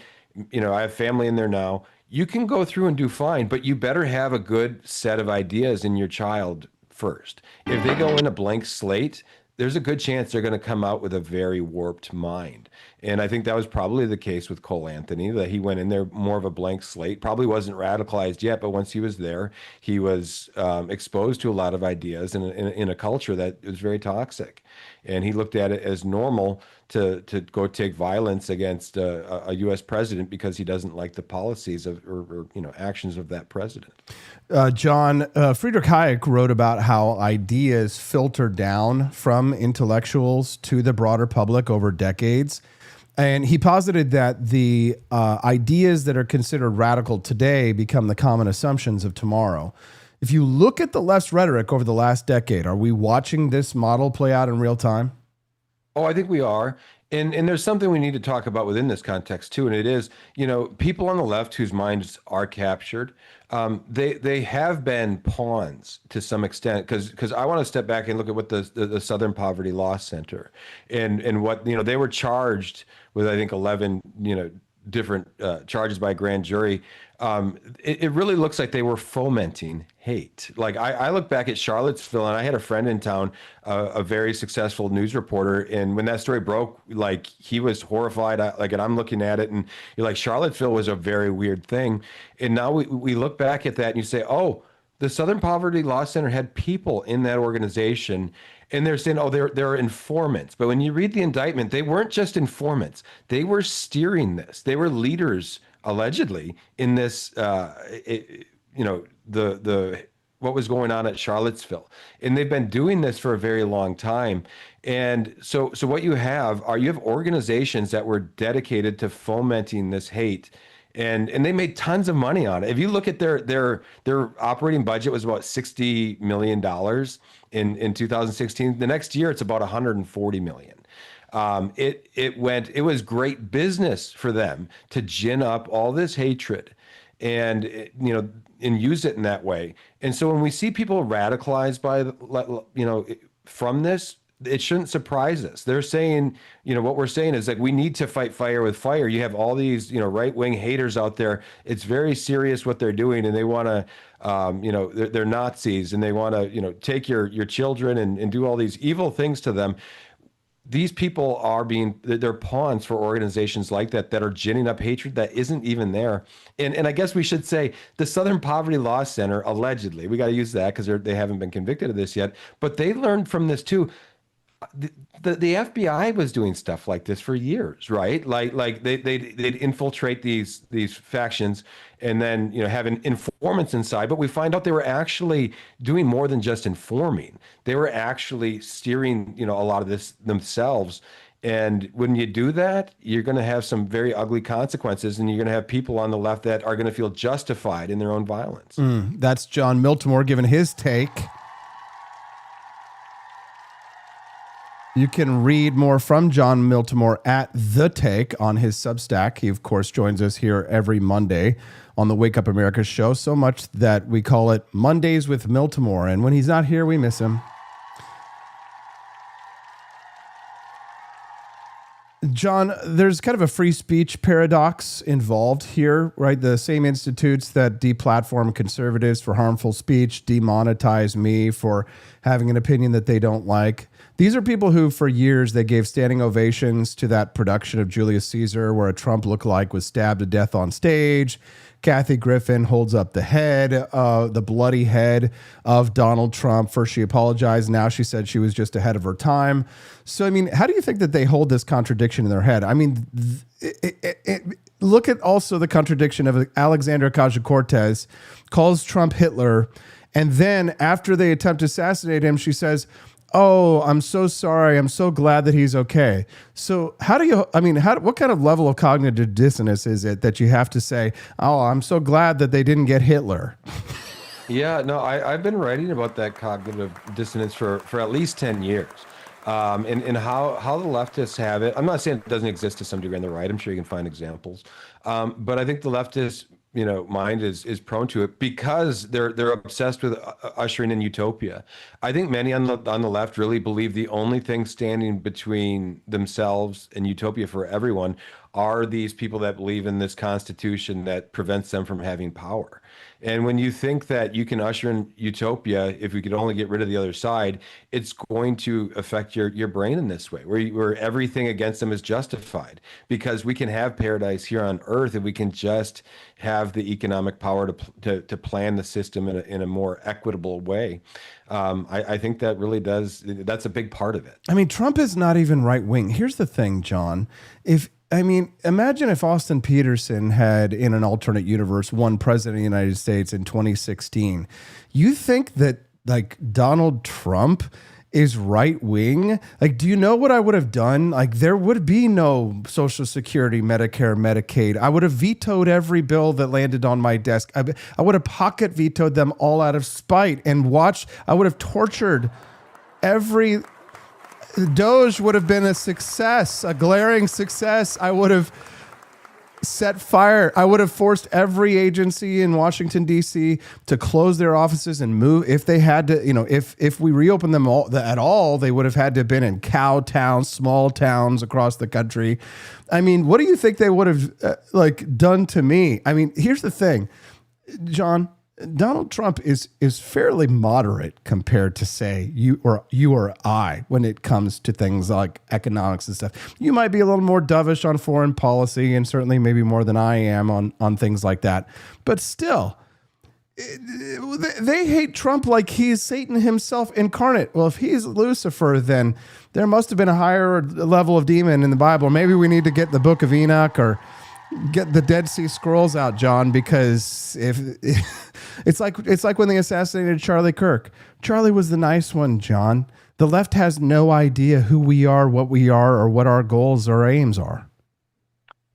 I have family in there now. You can go through and do fine, but you better have a good set of ideas in your child first. If they go in a blank slate, there's a good chance they're going to come out with a very warped mind. And I think that was probably the case with Cole Anthony, that he went in there more of a blank slate, probably wasn't radicalized yet, but once he was there, he was exposed to a lot of ideas in a culture that was very toxic. And he looked at it as normal to go take violence against a U.S. president because he doesn't like the policies or actions of that president. John, Friedrich Hayek wrote about how ideas filter down from intellectuals to the broader public over decades. And he posited that the ideas that are considered radical today become the common assumptions of tomorrow. If you look at the left's rhetoric over the last decade, are we watching this model play out in real time? Oh, I think we are. And there's something we need to talk about within this context too, and it is, people on the left whose minds are captured, they have been pawns to some extent, because I want to step back and look at what the Southern Poverty Law Center and what, they were charged with, I think, 11, different charges by a grand jury. It really looks like they were fomenting hate. Like I look back at Charlottesville, and I had a friend in town, a very successful news reporter, and when that story broke, like he was horrified. And I'm looking at it, and you're like, Charlottesville was a very weird thing. And now we look back at that, and you say, oh, the Southern Poverty Law Center had people in that organization. And they're saying, oh, they're informants. But when you read the indictment, they weren't just informants. They were steering this. They were leaders, allegedly, in this, what was going on at Charlottesville. And they've been doing this for a very long time. And so what you have organizations that were dedicated to fomenting this hate. And they made tons of money on it. If you look at their operating budget was about $60 million in 2016. The next year it's about $140 million. It was great business for them to gin up all this hatred and use it in that way. And so when we see people radicalized from this, it shouldn't surprise us. They're saying, what we're saying is like, we need to fight fire with fire. You have all these, right-wing haters out there. It's very serious what they're doing, and they want to, they're Nazis, and they want to, take your children and do all these evil things to them. These people they're pawns for organizations like that are ginning up hatred that isn't even there. And I guess we should say the Southern Poverty Law Center, allegedly, we got to use that because they haven't been convicted of this yet, but they learned from this too. The FBI was doing stuff like this for years, right? Like they'd infiltrate these factions and then having informants inside. But we find out they were actually doing more than just informing. They were actually steering a lot of this themselves. And when you do that, you're going to have some very ugly consequences, and you're going to have people on the left that are going to feel justified in their own violence. That's John Miltmore giving his take. You can read more from John Miltmore at The Take on his Substack. He, of course, joins us here every Monday on the Wake Up America show, so much that we call it Mondays with Miltmore. And when he's not here, we miss him. John, there's kind of a free speech paradox involved here, right? The same institutes that deplatform conservatives for harmful speech demonetize me for having an opinion that they don't like. These are people who, for years, they gave standing ovations to that production of Julius Caesar where a Trump lookalike was stabbed to death on stage. Kathy Griffin holds up the head, the bloody head of Donald Trump. First she apologized. Now she said she was just ahead of her time. So, I mean, how do you think that they hold this contradiction in their head? I mean, look at also the contradiction of Alexandria Ocasio-Cortez calls Trump Hitler. And then after they attempt to assassinate him, she says, oh, I'm so sorry. I'm so glad that he's okay. So how do you, I mean, what kind of level of cognitive dissonance is it that you have to say, oh, I'm so glad that they didn't get Hitler? Yeah, no, I've been writing about that cognitive dissonance for at least 10 years. And how the leftists have it. I'm not saying it doesn't exist to some degree on the right. I'm sure you can find examples. But I think the leftist, mind is prone to it because they're obsessed with ushering in utopia. I think many on the left really believe the only thing standing between themselves and utopia for everyone are these people that believe in this constitution that prevents them from having power. And when you think that you can usher in utopia, if we could only get rid of the other side, it's going to affect your brain in this way, where everything against them is justified, because we can have paradise here on earth if we can just have the economic power to plan the system in a more equitable way. I think that really that's a big part of it. I mean, Trump is not even right wing. Here's the thing, John. Imagine if Austin Petersen had, in an alternate universe, won president of the United States in 2016. You think that, like, Donald Trump is right wing? Like, do you know what I would have done? Like, there would be no Social Security, Medicare, Medicaid. I would have vetoed every bill that landed on my desk. I would have pocket vetoed them all out of spite and I would have tortured every... Doge would have been a success, a glaring success. I would have set fire. I would have forced every agency in Washington, D.C. to close their offices and move. If they had to, if we reopened them at all, they would have had to have been in cow towns, small towns across the country. I mean, what do you think they would have done to me? I mean, here's the thing, John. Donald Trump is fairly moderate compared to, say, you or I when it comes to things like economics and stuff. You might be a little more dovish on foreign policy, and certainly maybe more than I am on things like that. But still, they hate Trump like he's Satan himself incarnate. Well, if he's Lucifer, then there must have been a higher level of demon in the Bible. Maybe we need to get the Book of Enoch or get the Dead Sea Scrolls out, John, because if it's like when they assassinated Charlie Kirk. Charlie was the nice one, John. The left has no idea who we are, what we are, or what our goals or aims are.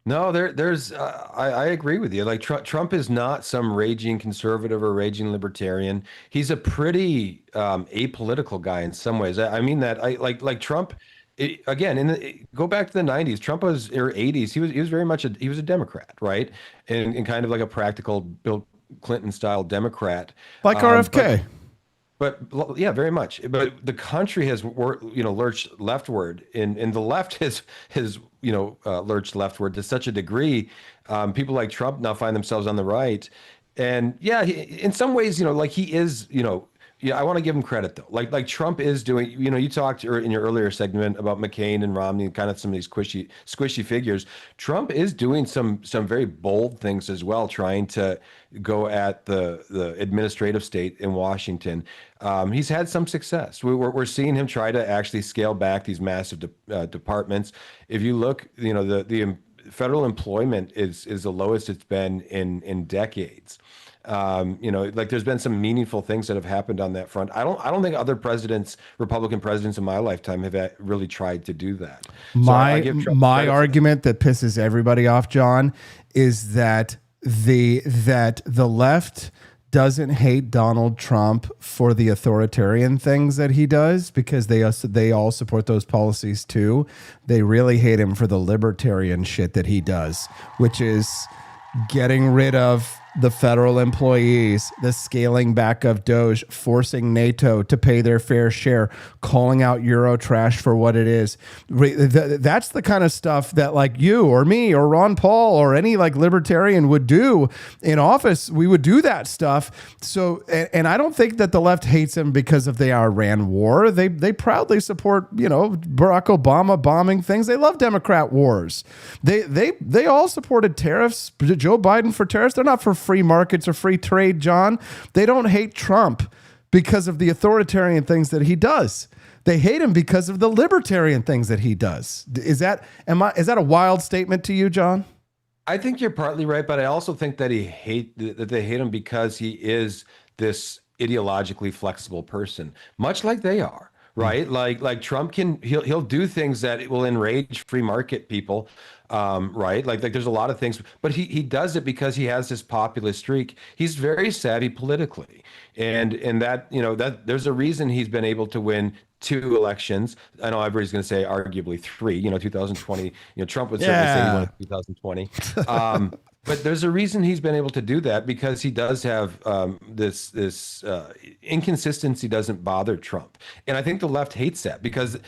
No, I agree with you. Like Trump is not some raging conservative or raging libertarian. He's a pretty apolitical guy in some ways. I mean that. Like Trump. Go back to the 90s. Trump was, or 80s. He was very much he was a Democrat, right? And kind of like a practical Bill Clinton style Democrat, like RFK. But yeah, very much. But the country has lurched leftward, and the left has lurched leftward to such a degree. People like Trump now find themselves on the right, and yeah, in some ways, like he is, Yeah, I want to give him credit though. Like Trump is doing, you talked in your earlier segment about McCain and Romney and kind of some of these squishy figures. Trump is doing some very bold things as well, trying to go at the administrative state in Washington. He's had some success. We're seeing him try to actually scale back these massive departments. If you look, the federal employment is the lowest it's been in decades. There's been some meaningful things that have happened on that front. I don't think other Republican presidents in my lifetime have really tried to do that. My argument that pisses everybody off, John, is that the left doesn't hate Donald Trump for the authoritarian things that he does, because they all support those policies too. They really hate him for the libertarian shit that he does, which is getting rid of the federal employees, the scaling back of Doge, forcing NATO to pay their fair share, calling out Eurotrash for what it is. That's the kind of stuff that like you or me or Ron Paul or any like libertarian would do in office. We would do that stuff. So, and I don't think that the left hates him because of the Iran war. They proudly support, Barack Obama bombing things. They love Democrat wars. They all supported tariffs. Joe Biden for tariffs. They're not for free markets or free trade, John. They don't hate Trump because of the authoritarian things that he does. They hate him because of the libertarian things that he does. Is that a wild statement to you, John? I think you're partly right, but I also think that they hate him because he is this ideologically flexible person, much like they are. right? Like Trump he'll do things that will enrage free market people, right? Like there's a lot of things, but he does it because he has this populist streak. He's very savvy politically, and that that there's a reason he's been able to win 2 elections. I know everybody's going to say arguably 3. 2020. Trump would certainly say he won in 2020. But there's a reason he's been able to do that, because he does have this inconsistency doesn't bother Trump, and I think the left hates that because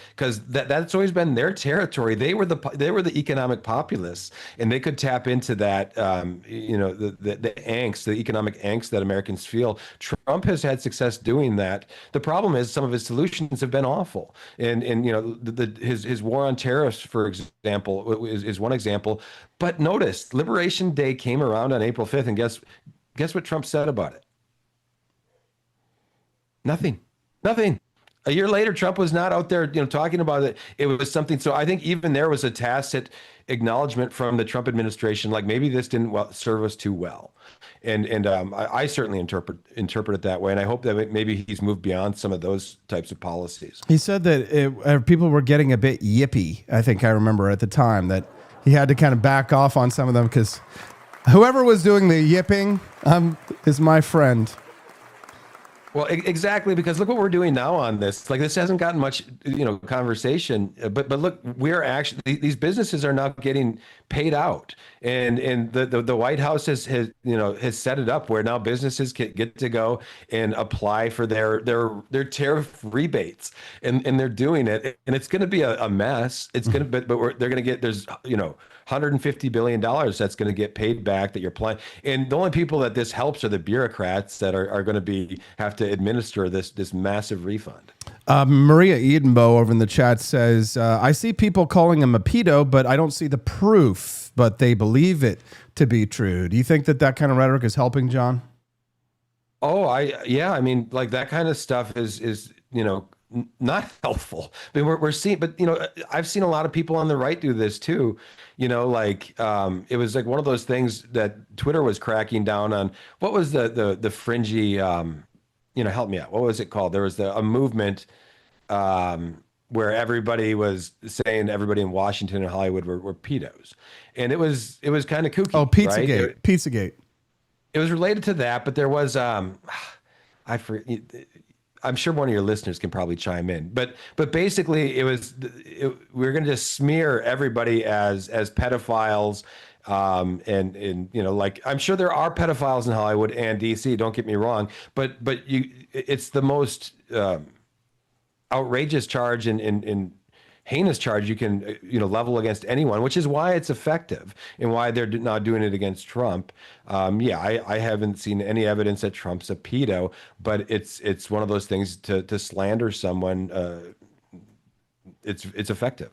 that's always been their territory. They were the economic populists, and they could tap into that the angst, the economic angst that Americans feel. Trump has had success doing that. The problem is some of his solutions have been awful, and his war on tariffs, for example, is one example. But notice, Liberation Day came around on April 5th, and guess what Trump said about it? Nothing. A year later, Trump was not out there, talking about it. It was something. So I think even there was a tacit acknowledgement from the Trump administration, like maybe this didn't serve us too well. And I certainly interpret it that way, and I hope that maybe he's moved beyond some of those types of policies. He said that people were getting a bit yippy. I think I remember at the time that he had to kind of back off on some of them because whoever was doing the yipping is my friend. Well, exactly, because look what we're doing now on this. Like, this hasn't gotten much, conversation. But look, we're actually, these businesses are now getting paid out, and the White House has set it up where now businesses get to go and apply for their tariff rebates, and they're doing it, and it's going to be a mess. It's going to, but they're going to get $150 billion that's going to get paid back that you're applying. And the only people that this helps are the bureaucrats that are going to have to administer this massive refund. Maria Edenbo over in the chat says, I see people calling him a pedo, but I don't see the proof, but they believe it to be true. Do you think that kind of rhetoric is helping, John? Oh, I mean, like that kind of stuff is not helpful. I mean, we're seeing, but I've seen a lot of people on the right do this too. It was like one of those things that Twitter was cracking down on. What was the fringy, help me out. What was it called? There was a movement where everybody was saying everybody in Washington and Hollywood were pedos, and it was kind of kooky. Oh, Pizzagate, right? Pizzagate. It was related to that, but there was I'm sure one of your listeners can probably chime in, but basically we're going to just smear everybody as pedophiles, and like, I'm sure there are pedophiles in Hollywood and DC. Don't get me wrong, but it's the most outrageous charge and heinous charge you can level against anyone, which is why it's effective and why they're not doing it against Trump. I haven't seen any evidence that Trump's a pedo, but it's one of those things to slander someone. It's effective.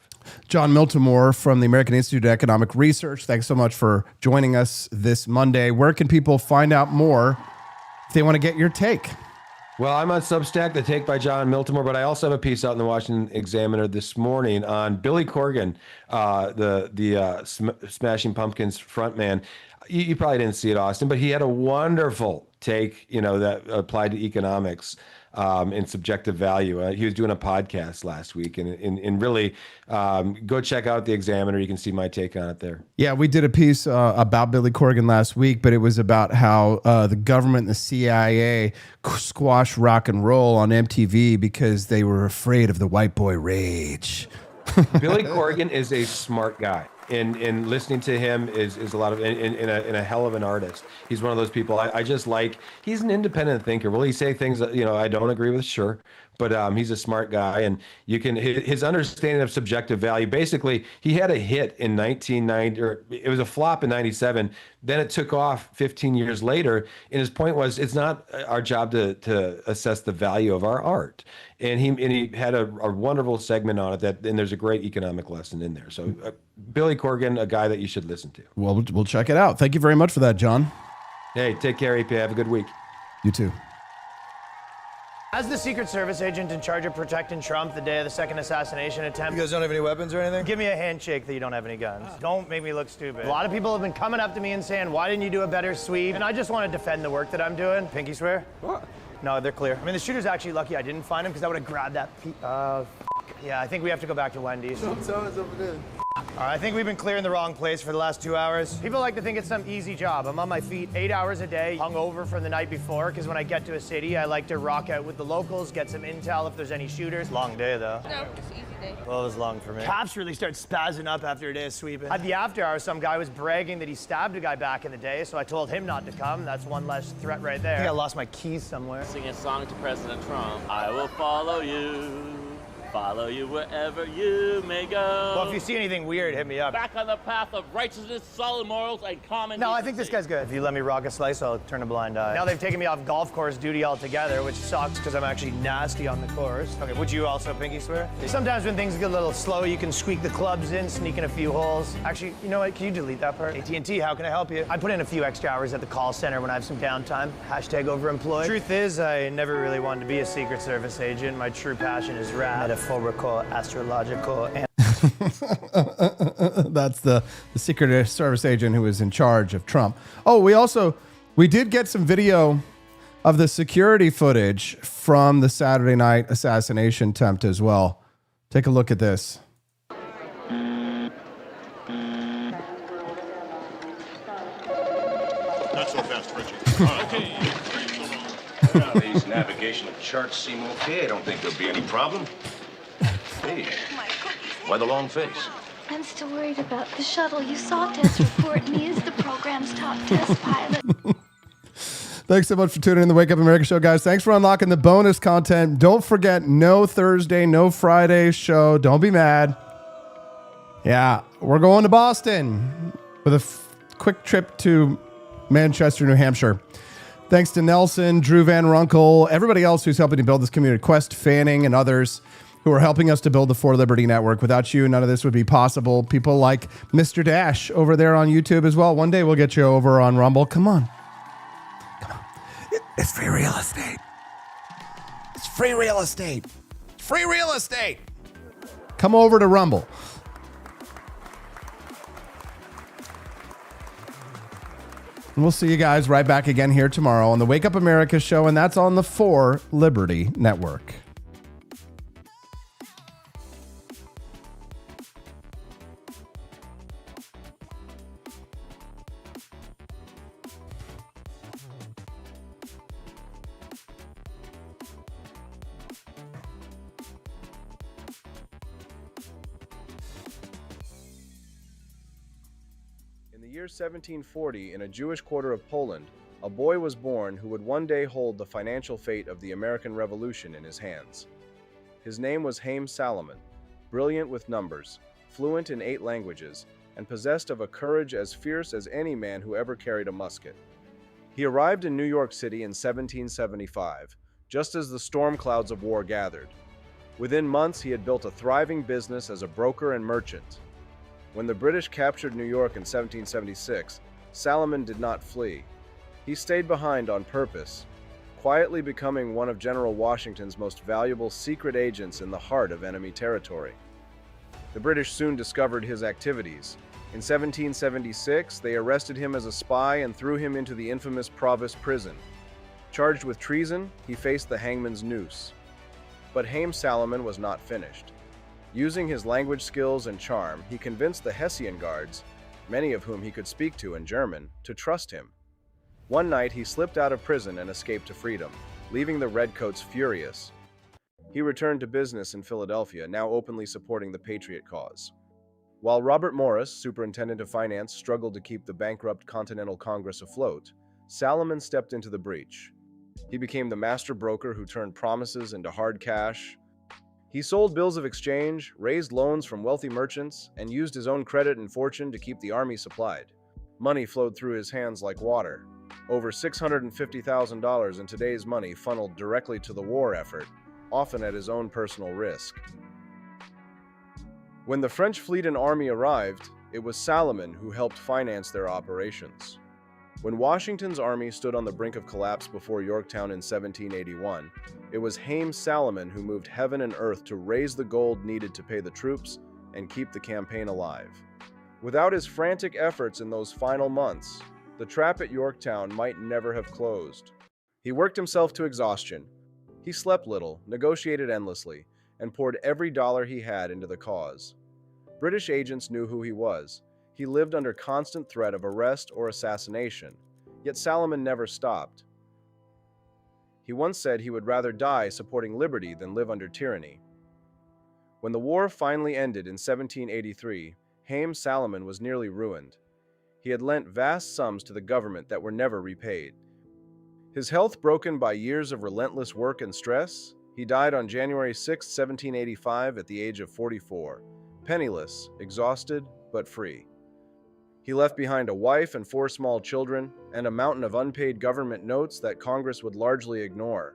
John Miltmore from the American Institute of Economic Research, thanks so much for joining us this Monday. Where can people find out more if they want to get your take? Well, I'm on Substack, The Take by John Miltmore, but I also have a piece out in the Washington Examiner this morning on Billy Corgan, the Smashing Pumpkins frontman. You probably didn't see it, Austin, but he had a wonderful take, that applied to economics and subjective value. He was doing a podcast last week, and really go check out the Examiner. You can see my take on it there. Yeah, we did a piece about Billy Corgan last week, but it was about how the government and the CIA squashed rock and roll on MTV because they were afraid of the white boy rage. Billy Corgan is a smart guy. And listening to him is a lot of in a hell of an artist. He's one of those people I just like. He's an independent thinker. Will he say things that I don't agree with? Sure, but he's a smart guy, and his understanding of subjective value. Basically, he had a hit in 1990, or it was a flop in 97. Then it took off 15 years later, and his point was it's not our job to assess the value of our art. And he had a wonderful segment on it and there's a great economic lesson in there. So Billy Corgan, a guy that you should listen to. Well, we'll check it out. Thank you very much for that, John. Hey, take care, EP. Have a good week. You too. As the Secret Service agent in charge of protecting Trump the day of the second assassination attempt... You guys don't have any weapons or anything? Give me a handshake that you don't have any guns. Don't make me look stupid. A lot of people have been coming up to me and saying, why didn't you do a better sweep? And I just want to defend the work that I'm doing. Pinky swear? What? No, they're clear. I mean, the shooter's actually lucky I didn't find him because I would have grabbed that. Yeah, I think we have to go back to Wendy's. Don't tell us over there. All right, I think we've been clearing the wrong place for the last 2 hours. People like to think it's some easy job. I'm on my feet 8 hours a day, hungover from the night before, because when I get to a city, I like to rock out with the locals, get some intel if there's any shooters. Long day, though. No, it's an easy day. Well, it was long for me. Cops really start spazzing up after a day of sweeping. At the after hours, some guy was bragging that he stabbed a guy back in the day, so I told him not to come. That's one less threat right there. I think I lost my keys somewhere. Sing a song to President Trump. I will follow you. Follow you wherever you may go. Well, if you see anything weird, hit me up. Back on the path of righteousness, solid morals, and common No, decency. I think this guy's good. If you let me rock a slice, I'll turn a blind eye. Now they've taken me off golf course duty altogether, which sucks because I'm actually nasty on the course. Okay, would you also pinky swear? Sometimes when things get a little slow, you can squeak the clubs in, sneak in a few holes. Actually, you know what? Can you delete that part? AT&T, how can I help you? I put in a few extra hours at the call center when I have some downtime. Hashtag overemployed. Truth is, I never really wanted to be a Secret Service agent. My true passion is rap, metaphorical, astrological, and That's the Secret Service agent who was in charge of Trump. Oh, we did get some video of the security footage from the Saturday night assassination attempt as well. Take a look at this. Not so fast, Richie. Okay. Well, these navigational charts seem okay. I don't think there'll be any problem. Hey, why the long face? I'm still worried about the shuttle. You saw Ted's report, and he is the program's top test pilot. Thanks so much for tuning in the Wake Up America show, guys. Thanks for unlocking the bonus content. Don't forget, no Thursday, no Friday show. Don't be mad. Yeah, we're going to Boston with a quick trip to Manchester, New Hampshire. Thanks to Nelson, Drew Van Runkle, everybody else who's helping to build this community, Quest Fanning, and others who are helping us to build the For Liberty Network. Without you, none of this would be possible. People like Mr. Dash over there on YouTube as well. One day we'll get you over on Rumble. Come on. It's free real estate. It's free real estate. Free real estate. Come over to Rumble. And we'll see you guys right back again here tomorrow on the Wake Up America show, and that's on the For Liberty Network. In the year 1740, in a Jewish quarter of Poland, a boy was born who would one day hold the financial fate of the American Revolution in his hands. His name was Hakeem Salomon, brilliant with numbers, fluent in 8 languages, and possessed of a courage as fierce as any man who ever carried a musket. He arrived in New York City in 1775, just as the storm clouds of war gathered. Within months, he had built a thriving business as a broker and merchant. When the British captured New York in 1776, Salomon did not flee. He stayed behind on purpose, quietly becoming one of General Washington's most valuable secret agents in the heart of enemy territory. The British soon discovered his activities. In 1776, they arrested him as a spy and threw him into the infamous Provost prison. Charged with treason, he faced the hangman's noose. But Hakeem Salomon was not finished. Using his language skills and charm, he convinced the Hessian guards, many of whom he could speak to in German, to trust him. One night, he slipped out of prison and escaped to freedom, leaving the Redcoats furious. He returned to business in Philadelphia, now openly supporting the Patriot cause. While Robert Morris, Superintendent of Finance, struggled to keep the bankrupt Continental Congress afloat, Salomon stepped into the breach. He became the master broker who turned promises into hard cash. He sold bills of exchange, raised loans from wealthy merchants, and used his own credit and fortune to keep the army supplied. Money flowed through his hands like water. Over $650,000 in today's money funneled directly to the war effort, often at his own personal risk. When the French fleet and army arrived, it was Salomon who helped finance their operations. When Washington's army stood on the brink of collapse before Yorktown in 1781, it was Hakeem Salomon who moved heaven and earth to raise the gold needed to pay the troops and keep the campaign alive. Without his frantic efforts in those final months, the trap at Yorktown might never have closed. He worked himself to exhaustion. He slept little, negotiated endlessly, and poured every dollar he had into the cause. British agents knew who he was. He lived under constant threat of arrest or assassination, yet Salomon never stopped. He once said he would rather die supporting liberty than live under tyranny. When the war finally ended in 1783, Hakeem Salomon was nearly ruined. He had lent vast sums to the government that were never repaid. His health broken by years of relentless work and stress, he died on January 6, 1785 at the age of 44, penniless, exhausted, but free. He left behind a wife and 4 small children and a mountain of unpaid government notes that Congress would largely ignore.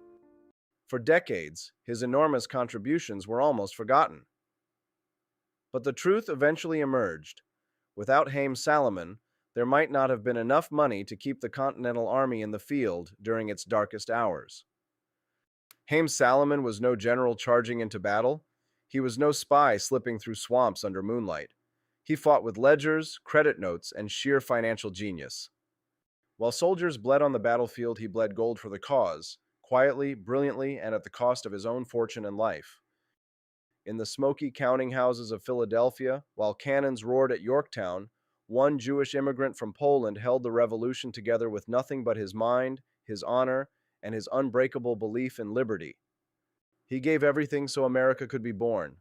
For decades, his enormous contributions were almost forgotten. But the truth eventually emerged. Without Hakeem Salomon, there might not have been enough money to keep the Continental Army in the field during its darkest hours. Hakeem Salomon was no general charging into battle. He was no spy slipping through swamps under moonlight. He fought with ledgers, credit notes, and sheer financial genius. While soldiers bled on the battlefield, he bled gold for the cause, quietly, brilliantly, and at the cost of his own fortune and life. In the smoky counting houses of Philadelphia, while cannons roared at Yorktown, one Jewish immigrant from Poland held the revolution together with nothing but his mind, his honor, and his unbreakable belief in liberty. He gave everything so America could be born.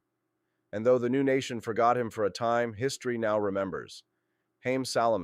And though the new nation forgot him for a time, history now remembers. Hakeem Salomon.